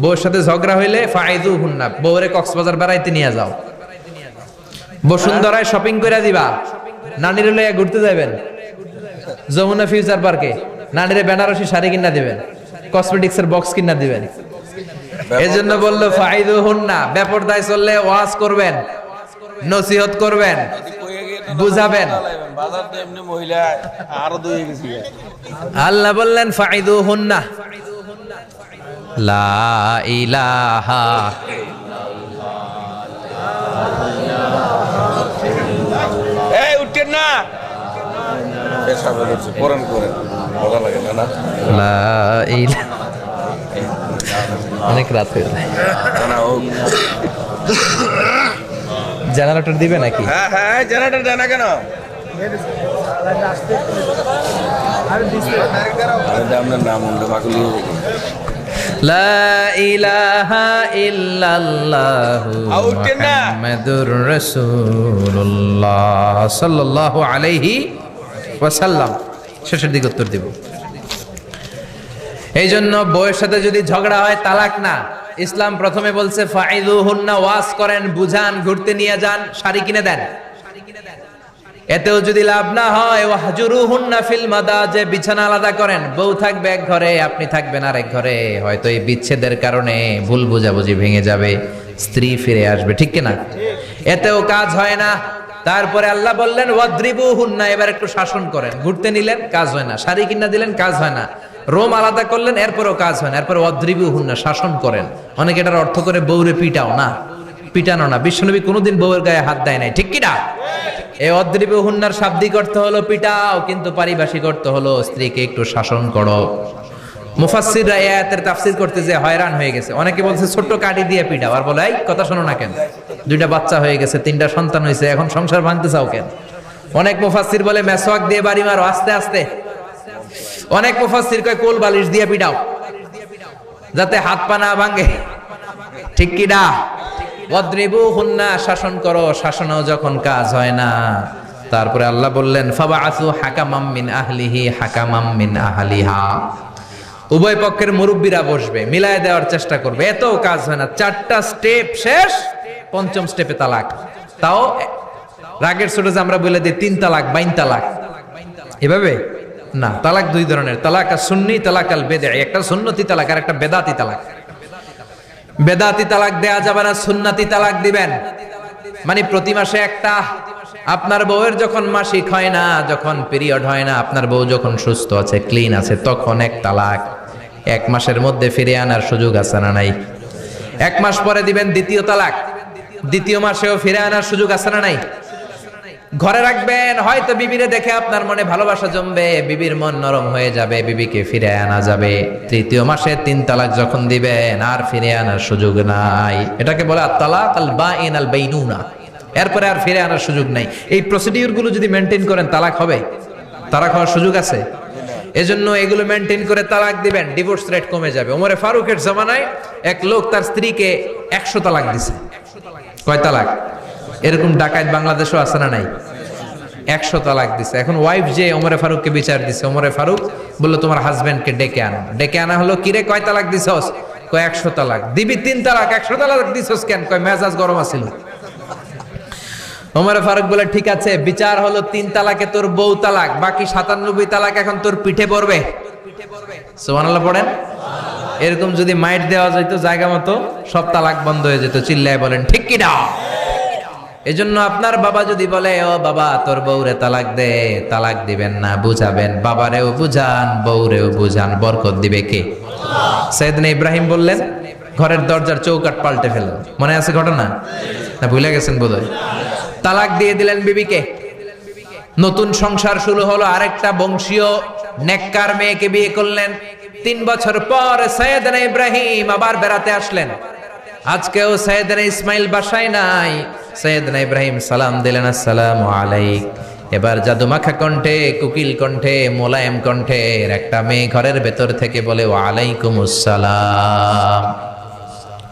A: বউর সাথে ঝগড়া হইলে ফাইদুহুন্না, বউরে কক্সবাজার বেড়াইতে নিয়ে যাও, বসুন্ধরায় শপিং করে দিবা, নানিরে লইয়া ঘুরতে যাবেন, যমুনা ফিউচার পার্কে নানিরে বেনারসি শাড়ি কিনা দিবেন, কসমেটিক্স এর বক্স কিনা দিবেন। এজন্য বললো ফাইদুহুন্না। বেপরদায় চললে ওয়াজ করবেন, নসিহত করবেন, বুঝাবেন। আল্লাহ বললেন ফাইদুহুন্না, লা ইলাহা
B: না
A: অনেক রাত হয়ে যায়। জেনারেটর দিবে নাকি?
B: হ্যাঁ হ্যাঁ জেনারেটর দেয় না কেন? আপনার নাম বাকুলি
A: লা ইলাহা ইল্লাল্লাহু মুহাম্মাদুর রাসূলুল্লাহ সাল্লাল্লাহু আলাইহি ওয়াসাল্লাম। শেষের দিকে উত্তর দিব। এই জন্য বউয়ের সাথে যদি ঝগড়া হয় তালাক না। ইসলাম প্রথমে বলছে ফাইদুহুন্না, ওয়াজ করেন, বুঝান, ঘুরতে নিয়ে যান, শাড়ি কিনে দেন। এতেও যদি লাভ না হয় ওয়াহজুরুহুন্না ফিল মাদাজি, বিছানা আলাদা করেন। বউ থাকবে এক ঘরে, আপনি থাকবেন আরেক ঘরে। হয়তো এই বিচ্ছেদের কারণে ভুল বোঝাবুঝি ভেঙে যাবে, স্ত্রী ফিরে আসবে, ঠিক কিনা? এতেও কাজ হয় না। তারপরে আল্লাহ বললেন ওয়াদ্রিবুহুন্না, এবার একটু শাসন করেন। ঘুরতে নিলেন, কাজ হয় না। শাড়ি কিনা দিলেন, কাজ হয় না। রোম আলাদা করলেন, এরপরও কাজ হয় না। এরপর ওয়াদ্রিবুহুন্না, শাসন করেন। অনেকে এটার অর্থ করে বউরে পিটাও না, পিটানো না। বিশ্বনবী কোনোদিন বউয়ের গায়ে হাত দেয় নাই, ঠিক কিনা? এই অদ্রিবুহুন্নার শাব্দিক অর্থ হলো পিটাও, কিন্তু পারিভাষিক অর্থ হলো স্ত্রীকে একটু শাসন করো। মুফাসসিররা এই আয়াতের তাফসীর করতে যে হয়রান হয়ে গেছে। অনেকে বলছে ছোট্ট কাঠি দিয়ে পিটাও, আর বলে এই কথা শোনো না কেন? দুইটা বাচ্চা হয়ে গেছে, 3টা সন্তান হয়েছে, এখন সংসার ভাঙতে চাও কেন? অনেক মুফাসসির বলে মেসওয়াক দিয়ে বাড়ি মারো আস্তে আস্তে। অনেক মুফাসসির কয় কোল বালিশ দিয়ে পিটাও, যাতে হাত পা না ভাঙে, ঠিক কি না? ওয়াদ্রিবুহুন্না, শাসন করো। শাসনও যখন কাজ হয় না, তারপরে আল্লাহ বললেন ফাবাআসু হাকামাম মিন আহলিহি হাকামাম মিন আহলিহা, উভয় পক্ষের মুরব্বীরা বসবে, মিলায় দেওয়ার চেষ্টা করবে। এতও কাজ হয় না। 4টা স্টেপ শেষ, 5ম স্টেপে তালাক। তাও রাগের ছোট যে আমরা বলে দিই 3 তালাক, 22 তালাক, এভাবে না। তালাক 2 ধরনের, তালাক সুন্নি, তালাক আল বেদঈ। একটা সুন্নতি তালাক আর একটা বেদাতি তালাক। বেদাতি তালাক দেয়া যাবে না, সুন্নতি তালাক দিবেন। মানে প্রতি মাসে একটা। আপনার বউয়ের যখন মাসিক হয় না, যখন পিরিয়ড হয় না, আপনার বউ যখন সুস্থ আছে, ক্লিন আছে, তখন এক তালাক। 1 মাসের মধ্যে ফিরে আনার সুযোগ আছে না নাই? 1 মাস পরে দিবেন দ্বিতীয় তালাক। 2য় মাসেও ফিরে আনার সুযোগ আছে না নাই? ঘরে রাখবেন, হয়তো বিবিরে দেখে আপনার মনে ভালোবাসা জমবে, বিবির মন নরম হয়ে যাবে, বিবিকে ফিরে আনা যাবে। 3য় মাসে 3 তালাক যখন দিবেন, আর ফিরে আনার সুযোগ নাই। এটাকে বলে আত-তালাক আল বাইন আল বাইনুনা। এরপরে আর ফিরে আনার সুযোগ নাই। এই প্রসিডিউর গুলো যদি মেনটেন করেন, তালাক হবে? তালাক হওয়ার সুযোগ আছে? এজন্য এগুলো মেনটেন করে তালাক দিবেন, ডিভোর্স রেট কমে যাবে। ওমরে ফারুকের জামানায় এক লোক তার স্ত্রীকে 100 তালাক দিছে। কয় তালাক? এরকম ডাকাত বাংলাদেশও আছে না নাই? 100 তালাক দিছে। এখন ওয়াইফ যে ওমরে ফারুককে বিচার দিছে, ওমরে ফারুক বলল তোমার হাজবেন্ডকে ডেকে আনো। ডেকে আনা হলো, কিরে কয় তালাক দিছস? কয় 100 তালাক। দিবি 3 তালাক, 100 তালাক দিছস কেন? কয় মেজাজ গরম আছিল। ওমরে ফারুক বলে ঠিক আছে, বিচার হলো 3 তালাকে তোর বউ তালাক, বাকি 97 তালাক এখন তোর পিঠে পড়বে। সুবহানাল্লাহ পড়েন। এরকম যদি মাইট দেওয়া যেত জায়গা মতো, সব তালাক বন্ধ হয়ে যেত। চিল্লায় বলেন ঠিক কি না? এজন্য আপনার বাবা যদি বলে ও বাবা তোর বউরে তালাক দে, তালাক দিবেন না, বুঝাবেন। বাবারেও বুঝান, বউরেও বুঝান, বরকত দিবে কে? সাইয়েদনা ইব্রাহিম বললেন ঘরের দরজার চৌকাঠ পাল্টে ফেললেন। মনে আছে ঘটনা? না ভুলে গেছেন বোধহয়? তালাক দিয়ে দিলেন বিবিকে। নতুন সংসার শুরু হলো। আরেকটা বংশীয় নেককার মেয়েকে বিয়ে করলেন। 3 বছর পর সাইয়েদনা ইব্রাহিম আবার বেড়াতে আসলেন। আজকেও সাইয়েদনা ইসমাইল বাসায় নাই। সাইয়েদনা ইব্রাহিম সালাম দিলেন, আসসালামু আলাইক। এবার জাদুমাখা কণ্ঠে, কুকিল কণ্ঠে, মোলায়েম কণ্ঠে একটা মেয়ে ঘরের ভেতর থেকে বলে ওয়ালাইকুমুস সালাম।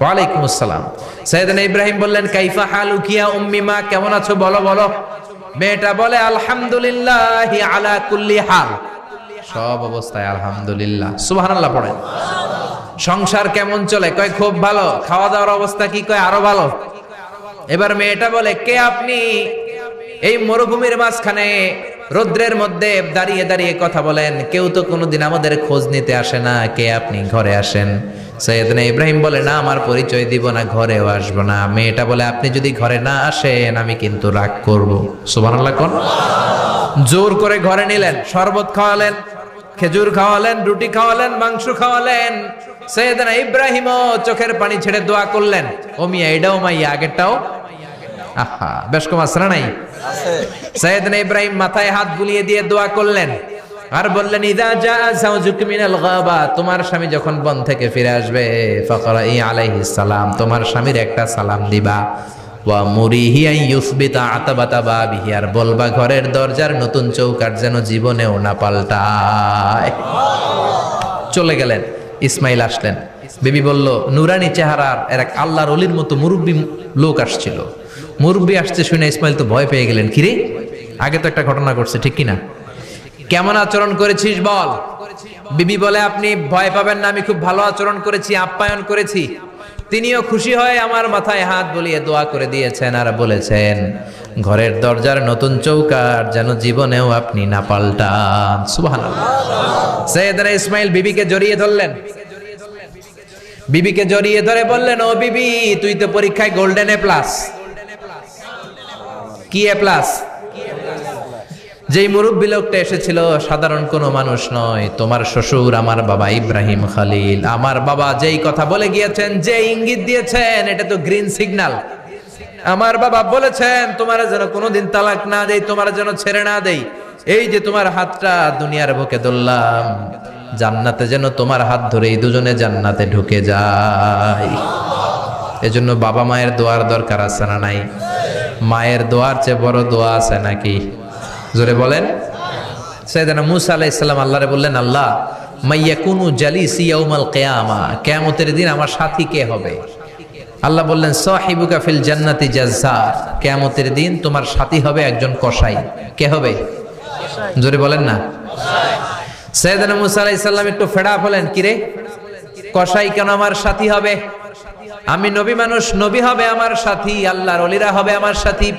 A: ওয়ালাইকুমুস সালাম। সাইয়েদনা ইব্রাহিম বললেন কাইফা হালুকি ইয়া উম্মি, মা কেমন আছো বলো বলো। মেয়েটা বলে আলহামদুলিল্লাহি আলা কুল্লি হাল, সব অবস্থায় আলহামদুলিল্লাহ। সুবহানাল্লাহ পড়েন। সংসার কেমন চলে? কয় খুব ভালো। খাওয়া দাওয়ার অবস্থা কি? কয় আরো ভালো। এবার মেয়েটা বলে কে আপনি? এই মরুভূমির মাঝখানে রৌদ্রের মধ্যে দাঁড়িয়ে দাঁড়িয়ে কথা বলেন, কেউ তো কোনোদিন আমাদের খোঁজ নিতে আসে না। কে আপনি? ঘরে আসেন। সাইয়েদনা ইব্রাহিম বলে না, আমার পরিচয় দিব না, ঘরেও আসবো না। মেয়েটা বলে আপনি যদি ঘরে না আসেন আমি কিন্তু রাগ করব। সুবহানাল্লাহ কোন। জোর করে ঘরে নিলেন, শরবত খাওয়ালেন, খেজুর খাওয়ালেন, রুটি খাওয়ালেন, মাংস খাওয়ালেন। সাইয়েদনা ইব্রাহিমও চোখের পানি ছেড়ে দোয়া করলেন। ও মিয়া, এটাও মাইয়া আগেরটাও? আহা, বেশ কম আছে না নাই? সাইয়েদনা ইব্রাহিম মাথায় হাত বুলিয়ে দিয়ে দোয়া করলেন আর বললেন ইদা জা যাওজুক মিনাল গাবা, তোমার স্বামী যখন বন থেকে ফিরে আসবে, ফাকরাই আলাইহিস সালাম, তোমার স্বামীর একটা সালাম দিবা। ওয়া মুরিহি আন ইউসবিতা আতাবাতা বাবিহি, আর বলবা ঘরের দরজার নতুন চৌকাঠ যেন জীবনেও না পাল্টায়। চলে গেলেন। ইসমাইল আসলেন। বিবি বলল, নুরানি চেহারার এক আল্লাহর ওলির মতো মুরব্বী লোক আসছিল। মুরব্বী আসছে শুনে ইসমাইল তো ভয় পেয়ে গেলেন। কিরে, আগে তো একটা ঘটনা ঘটছে, ঠিক কিনা? কেমন আচরণ করেছিস বল। বিবি বলে, আপনি ভয় পাবেন না, আমি খুব ভালো আচরণ করেছি, আপ্যায়ন করেছি। তিনিও খুশি হয়ে আমার মাথায় হাত বুলিয়ে দোয়া করে দিয়েছেন আর বলেছেন, ঘরের দরজার নতুন চৌকাঠ যেন জীবনেও আপনি না পাল্টান। সুবহানাল্লাহ। সাইয়েদনা ইসমাইল বিবিকে জড়িয়ে ধরলেন। বিবিকে জড়িয়ে ধরে বললেন, ও বিবি, তুই তো পরীক্ষায় গোল্ডেন এ প্লাস। কি এ প্লাস? যেই মুরব্বী লোকটা এসেছিল সাধারণ কোনো মানুষ নয়, তোমার শ্বশুর আমার বাবা ইব্রাহিম খালিল। আমার বাবা যেই কথা বলে গিয়েছেন, যে ইঙ্গিত দিয়েছেন, এটা তো গ্রিন সিগন্যাল। আমার বাবা বলেছেন তোমার যেন কোনোদিন তালাক না দেই, তোমার যেন ছেড়ে না দেই। এই যে তোমার হাতটা দুনিয়ার বুকে ধরলাম, জান্নাতে যেন তোমার হাত ধরেই দুজনে জান্নাতে ঢুকে যায়। এজন্য বাবা মায়ের দোয়ার দরকার আছে না নাই? মায়ের দোয়ার চেয়ে বড় দোয়া আছে নাকি? জোরে বলেন। সাইয়েদনা মূসা আলাইহিস সালাম আল্লাহরে বললেন, আল্লাহ, মাইয়াকুনু জালিসি ইয়াউমাল কিয়ামা, কিয়ামতের দিন আমার সাথী কে হবে? আল্লাহ বললেন, সাহিবুকা ফিল জান্নাতি জাজ্জার, কিয়ামতের দিন তোমার সাথী হবে একজন কসাই। কে হবে? জোরে বলেন না। সাইয়েদনা মূসা আলাইহিস সালাম একটু ফেড়া হলেন, কিরে, কসাই কেন আমার সাথী হবে? আমি নবী মানুষ, নবী হবে আমার সাথী, আল্লাহর ওলিরা হবে আমার সাথী,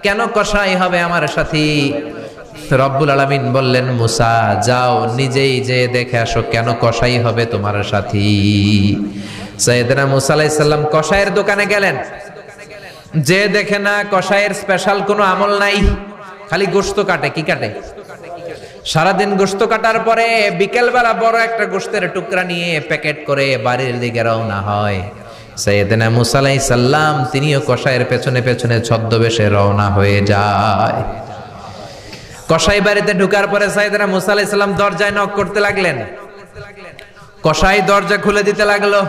A: কেন কসাই হবে আমার সাথী? রব্বুল আলামিন বললেন, মুসা যাও নিজেই যে দেখে আসো কেন কসাই হবে তোমার সাথী। সাইয়েদনা মুসা আলাইহিস সালাম কসাইয়ের দোকানে গেলেন। যে দেখে না কসাইয়ের স্পেশাল কোনো আমল নাই, খালি গোশত কাটে। কি কাটে? সারাদিন গোশত কাটার পরে বিকেলবেলা বড় একটা গোশতের টুকরা নিয়ে প্যাকেট করে বাড়ির দিকে রওনা হয়। সাইয়েদনা মুসা আলাইহিস সালাম তিনিও কসাইয়ের পেছনে পেছনে ছদ্মবেশে রওনা হয়ে যায়। কসাই বাড়িতে ঢোকার পরে সাইয়েদনা মুসা আলাইহিস সালাম দরজায় নক করতে লাগলেন। কসাই দরজা খুলে দিতে লাগলো।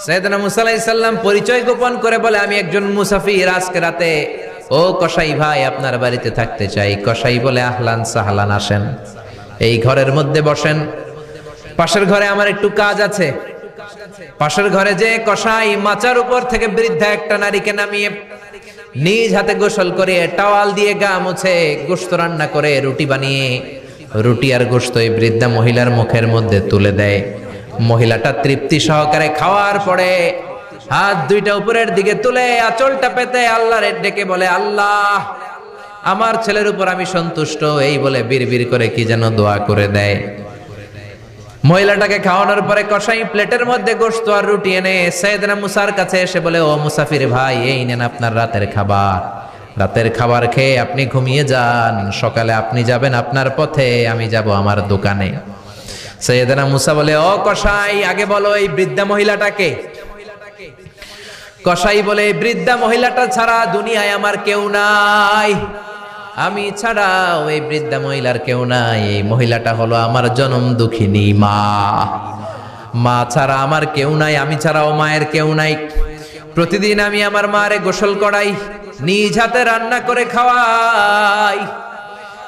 A: সাইয়েদনা মুসা আলাইহিস সালাম পরিচয় গোপন করে বলে, আমি একজন মুসাফির, আজকে রাতে ও কসাই ভাই আপনার বাড়িতে থাকতে চাই। কসাই বলে, আহলান সাহলান, আসেন, এই ঘরের মধ্যে বসেন। পাশের ঘরে আমার একটু কাজ আছে। পাশের ঘরে যে কসাই মাচার উপর থেকে বৃদ্ধা একটা নারীকে নামিয়ে নিজ হাতে গোসল করে টাওয়াল দিয়ে গা মুছে গোশত রান্না করে রুটি বানিয়ে রুটি আর গোশত এই বৃদ্ধা মহিলার মুখের মধ্যে তুলে দেয়। মহিলাটা তৃপ্তি সহকারে খাওয়ার পরে হাত দুইটা উপরের দিকে তুলে আঁচলটা পেতে আল্লাহর ডেকে বলে, আল্লাহ, আমার ছেলের উপর আমি সন্তুষ্ট, এই বলে বিড়বিড় করে কি যেন দোয়া করে দেয়। মহিলাটাকে খাওয়ানোর পরে কসাই প্লেটের মধ্যে গোশত আর রুটি এনে সাইয়েদনা মুসার কাছে এসে বলে, ও মুসাফির ভাই, এই নেন আপনার রাতের খাবার। রাতের খাবার খেয়ে আপনি ঘুমিয়ে যান, সকালে আপনি যাবেন আপনার পথে, আমি যাব আমার দোকানে। সাইয়েদনা মুসা বলে, ও কসাই, আগে বলো এই বৃদ্ধা মহিলাটাকে। কসাই বলে, বৃদ্ধা মহিলাটা ছাড়া দুনিয়ায় আমার কেউ নাই, আমি ছাড়া ওই বৃদ্ধা মহিলার কেউ নাই। এই মহিলাটা হলো আমার জনম দুঃখিনী মা। মা ছাড়া আমার কেউ নাই, আমি ছাড়াও মায়ের কেউ নাই। প্রতিদিন আমি আমার মারে গোসল করাই, নিজ হাতে রান্না করে খাওয়াই।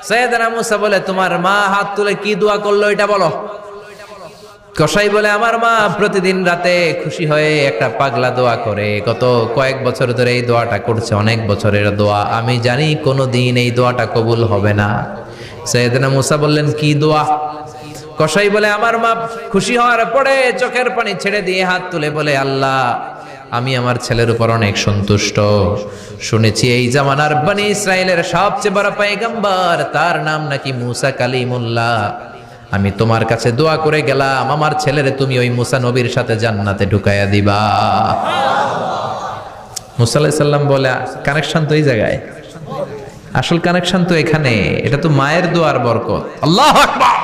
A: সাইয়েদনা মুসা বলে, তোমার মা হাত তুলে কি দোয়া করলো এটা বলো। কসাই বলে, আমার মা প্রতিদিন রাতে খুশি হয়ে একটা পাগলা দোয়া করে, গত কয়েক বছর ধরে এই দোয়াটা করছে, অনেক বছরের দোয়া, আমি জানি কোনোদিন এই দোয়াটা কবুল হবে না। সাইয়েদনা মুসা বললেন, কি দোয়া? কসাই বলে, আমার মা খুশি হওয়ার পরে চোখের পানি ছেড়ে দিয়ে হাত তুলে বলে, আল্লাহ, আমি আমার ছেলের উপর অনেক সন্তুষ্ট। শুনেছি এই জামানার বনি ইসরায়েলের সবচেয়ে বড় পয়গম্বর, তার নাম নাকি মুসা কালিমুল্লাহ। আমি তোমার কাছে দোয়া করে গেলাম, আমার ছেলেরে তুমি ওই মুসা নবীর সাথে জান্নাতে ঢুকাইয়া দিবা। মুসা আলাইহিস সালাম বলে, কানেকশন তো এই জায়গায়, আসল কানেকশন তো এখানে, এটা তো মায়ের দোয়ার বরকত। আল্লাহু আকবার।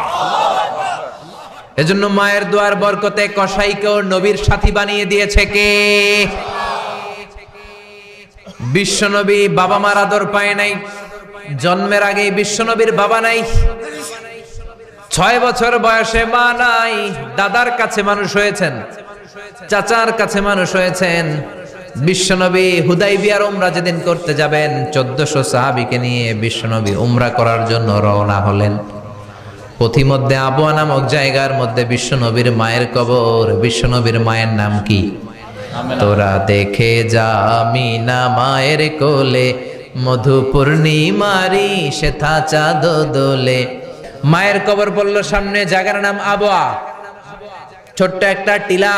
A: এজন্য মায়ের দোয়ার বরকতে কসাইকেও নবীর সাথী বানিয়ে দিয়েছে কে? বিশ্বনবী বাবা মার আদর পায় নাই, জন্মের আগেই বিশ্বনবীর বাবা নাই, 6 বছর বয়সে মা নাই, দাদার কাছে মানুষ হয়েছেন, চাচার কাছে মানুষ হয়েছেন, বিশ্বনবী হুদাইবিয়ার উমরা যেদিন করতে যাবেন 1400 সাহাবীকে নিয়ে বিশ্বনবী উমরা করার জন্য রওনা হলেন। পথিমধ্যে আবওয়া নামক জায়গার মধ্যে বিশ্বনবীর মায়ের কবর। বিশ্বনবীর মায়ের নাম কি? তোরা দেখে যা আমিনা মায়ের কোলে, মধু পূর্ণিমারি সেথা চাঁদ দোলে। মায়ের কবর বলল সামনে, জায়গার নাম আবওয়া। ছোট্ট একটা টিলা।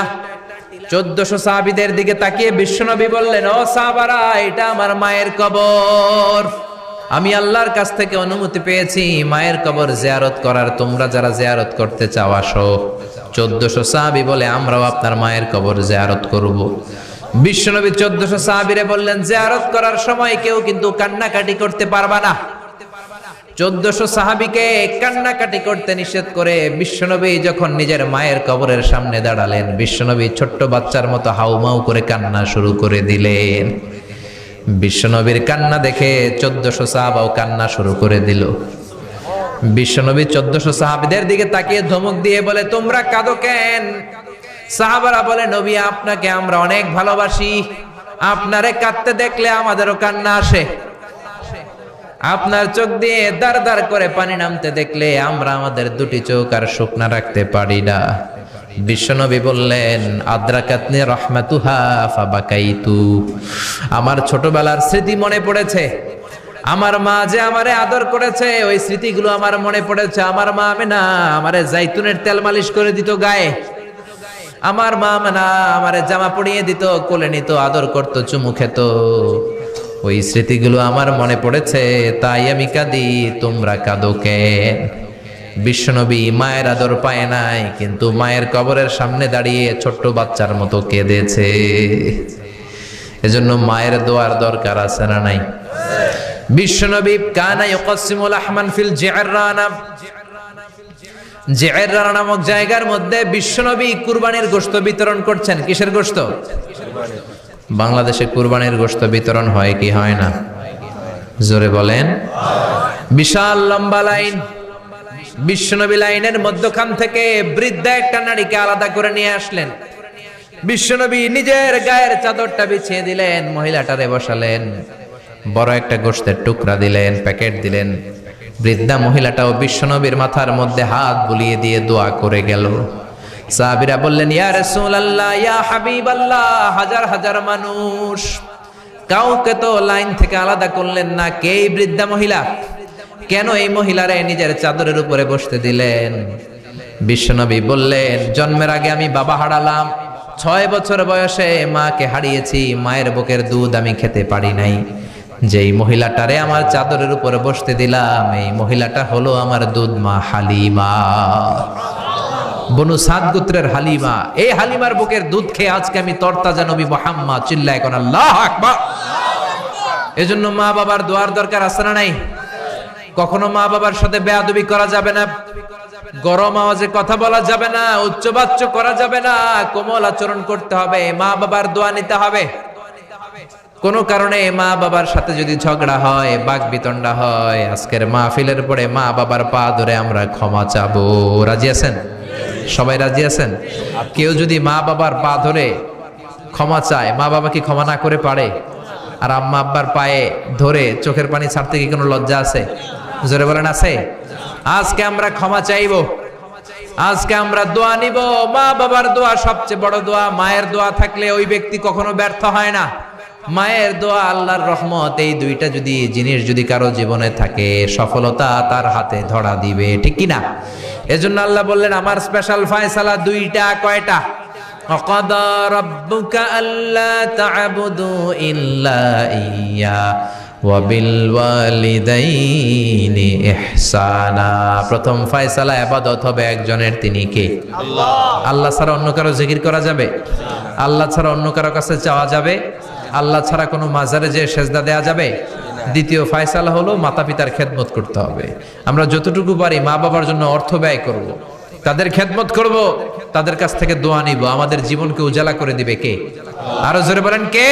A: 1400 সাহাবীদের দিকে তাকিয়ে বিশ্বনবী বললেন, ও সাহাবারা, এটা আমার মায়ের কবর। আমি আল্লাহর কাছ থেকে অনুমতি পেয়েছি মায়ের কবর জিয়ারত করার। তোমরা যারা জিয়ারত করতে চাও আসো। 1400 সাহাবী বলে, আমরাও আপনার মায়ের কবর জিয়ারত করব। বিশ্বনবী 1400 সাহাবীরে বললেন, জিয়ারত করার সময় কেউ কিন্তু কান্নাকাটি করতে পারবা না। 1400 সাহাবীকে কান্নাকাটি করতে নিষেধ করে বিশ্বনবী যখন নিজের মায়ের কবরের সামনে দাঁড়ালেন, বিশ্বনবী ছোট্ট বাচ্চার মতো হাউমাউ করে কান্না শুরু করে দিলেন। বিশ্বনবীর কান্না দেখে 1400 সাহাবাও কান্না শুরু করে দিল। বিশ্বনবী 1400 সাহাবীদের দিকে তাকিয়ে ধমক দিয়ে বলে, তোমরা কাঁদো কেন? সাহাবারা বলে, নবী, আপনাকে আমরা অনেক ভালোবাসি। আপনারে কাঁদতে দেখলে আমাদেরও কান্না আসে। আপনার চোখ দিয়ে দার দার করে পানি নামতে দেখলে আমরা আমাদের দুটি চোখ আর শুকনা রাখতে পারি না। বিশ্বনবী বললেন, আদ্রাকাতনি রাহমাতুহা ফাবাকাইতু। আমার ছোটবেলার স্মৃতি মনে পড়েছে। আমার মা যে আমারে আদর করেছে, ওই স্মৃতিগুলো আমার মনে পড়েছে। আমার মা আমেনা আমারে জাইতুনের তেল মালিশ করে দিত গায়ে। আমার মা আমেনা আমারে জামা পরিয়ে দিত, কোলে নিত, আদর করত, চুমু খেত। ওই স্মৃতিগুলো আমার মনে পড়েছে, তাই আমি কাঁদি। তোমরা কাঁদো কেন? বিশ্বনবী মায়ের আদর পায় নাই, কিন্তু মায়ের কবরের সামনে দাঁড়িয়ে ছোট্ট বাচ্চার মতো কেঁদেছে। এজন্য মায়ের দোয়ার দরকার আছে না নাই? বিশ্বনবী কানা ইউকাসিমুল আহমান ফিল জিআররানা, জিআররানা নামক জায়গার মধ্যে বিশ্বনবী কুরবানির গোশত বিতরণ করছেন। কিসের গোশত? বাংলাদেশে কুরবানির গোশত বিতরণ হয় কি হয় না? জোরে বলেন। বিশাল লম্বা লাইন। বিশ্বনবী লাইনের মধ্যখান থেকে বৃদ্ধা একটা নারীকে আলাদা করে নিয়ে আসলেন। বিশ্বনবী নিজের গায়ের চাদরটা বিছিয়ে দিলেন, মহিলাটারে বসালেন, বড় একটা গোশতের টুকরা দিলেন, প্যাকেট দিলেন। বৃদ্ধা মহিলাটাও বিশ্বনবীর মাথার মধ্যে হাত বুলিয়ে দিয়ে দোয়া করে গেল। সাহাবীরা বললেন, ইয়া রাসূলুল্লাহ, ইয়া হাবিবাল্লাহ, হাজার হাজার মানুষ, কাউকে তো লাইন থেকে আলাদা করলেন না। কে এই বৃদ্ধা মহিলা? কেন এই মহিলারে নিজের চাদরের উপরে বসতে দিলেন? বিশ্বনবী বললেন, জন্মের আগে আমি বাবা হারালাম। 6 বছর বয়সে মাকে হারিয়েছি। মায়ের বুকের দুধ আমি খেতে পারি নাই। যেই মহিলাটারে আমার চাদরের উপরে বসতে দিলাম, এই মহিলাটা হলো আমার দুধ মা হালিমা, বনু সাদ গোত্রের হালিমা। এই হালিমার বুকের দুধ খেয়ে আজকে আমি তরতাজা নবী মুহাম্মদ। চিল্লায় কোন আল্লাহু আকবার। এজন্য মা বাবার দোয়ার দরকার আছে না নাই? কখনো মা বাবার সাথে বেয়াদবি করা যাবে না, গরম আওয়াজে কথা বলা যাবে না, উচ্চবাচ্য করা যাবে না, কোমল আচরণ করতে হবে, মা বাবার দোয়া নিতে হবে। কোনো কারণে মা বাবার সাথে যদি ঝগড়া হয়, বাকবিতণ্ডা হয়, আজকের মাহফিলের পরে মা বাবার পা ধরে আমরা ক্ষমা চাবো। রাজি আছেন? সবাই রাজি আছেন? কেউ যদি মা বাবার পা ধরে ক্ষমা চায়, মা বাবা কি ক্ষমা না করে পারে? আর আম্মা আব্বার পায়ে ধরে চোখের পানি ছাড়তে কি কোনো লজ্জা আছে? জোরে বলেন, আছে? আজকে আমরা ক্ষমা চাইবো, আজকে আমরা দোয়া নিব। মা বাবার দোয়া সবচেয়ে বড় দোয়া। মায়ের দোয়া থাকলে ওই ব্যক্তি কখনো ব্যর্থ হয় না। মায়ের দোয়া, আল্লাহর রহমত, এই দুইটা যদি জিনিস যদি কারো জীবনে থাকে, সফলতা তার হাতে ধরা দিবে। ঠিক কি না? এজন্য আল্লাহ বললেন, আমার স্পেশাল ফয়সালা দুইটা। কয়টা? وَقَضَى رَبُّكَ أَلَّا تَعْبُدُوا إِلَّا إِيَّاهُ وَبِالْوَالِدَيْنِ إِحْسَانًا। প্রথম ফয়সালা ইবাদত হবে একজনের, তিনি কে? আল্লাহ। আল্লাহ ছাড়া অন্য কারো জিকির করা যাবে? আল্লাহ ছাড়া অন্য কারো কাছে চাওয়া যাবে? আল্লাহ ছাড়া কোনো মাজারে যে সেজদা দেয়া যাবে? দ্বিতীয় ফয়সালা হলো মাতা পিতার খেদমত করতে হবে। আমরা যতটুকু পারি মা বাবার জন্য অর্থ ব্যয় করব, তাদের খেদমত করব, তাদের কাছ থেকে দোয়া নিব। আমাদের জীবনকে উজালা করে দিবে কে? আরো জোরে বলেন, কে?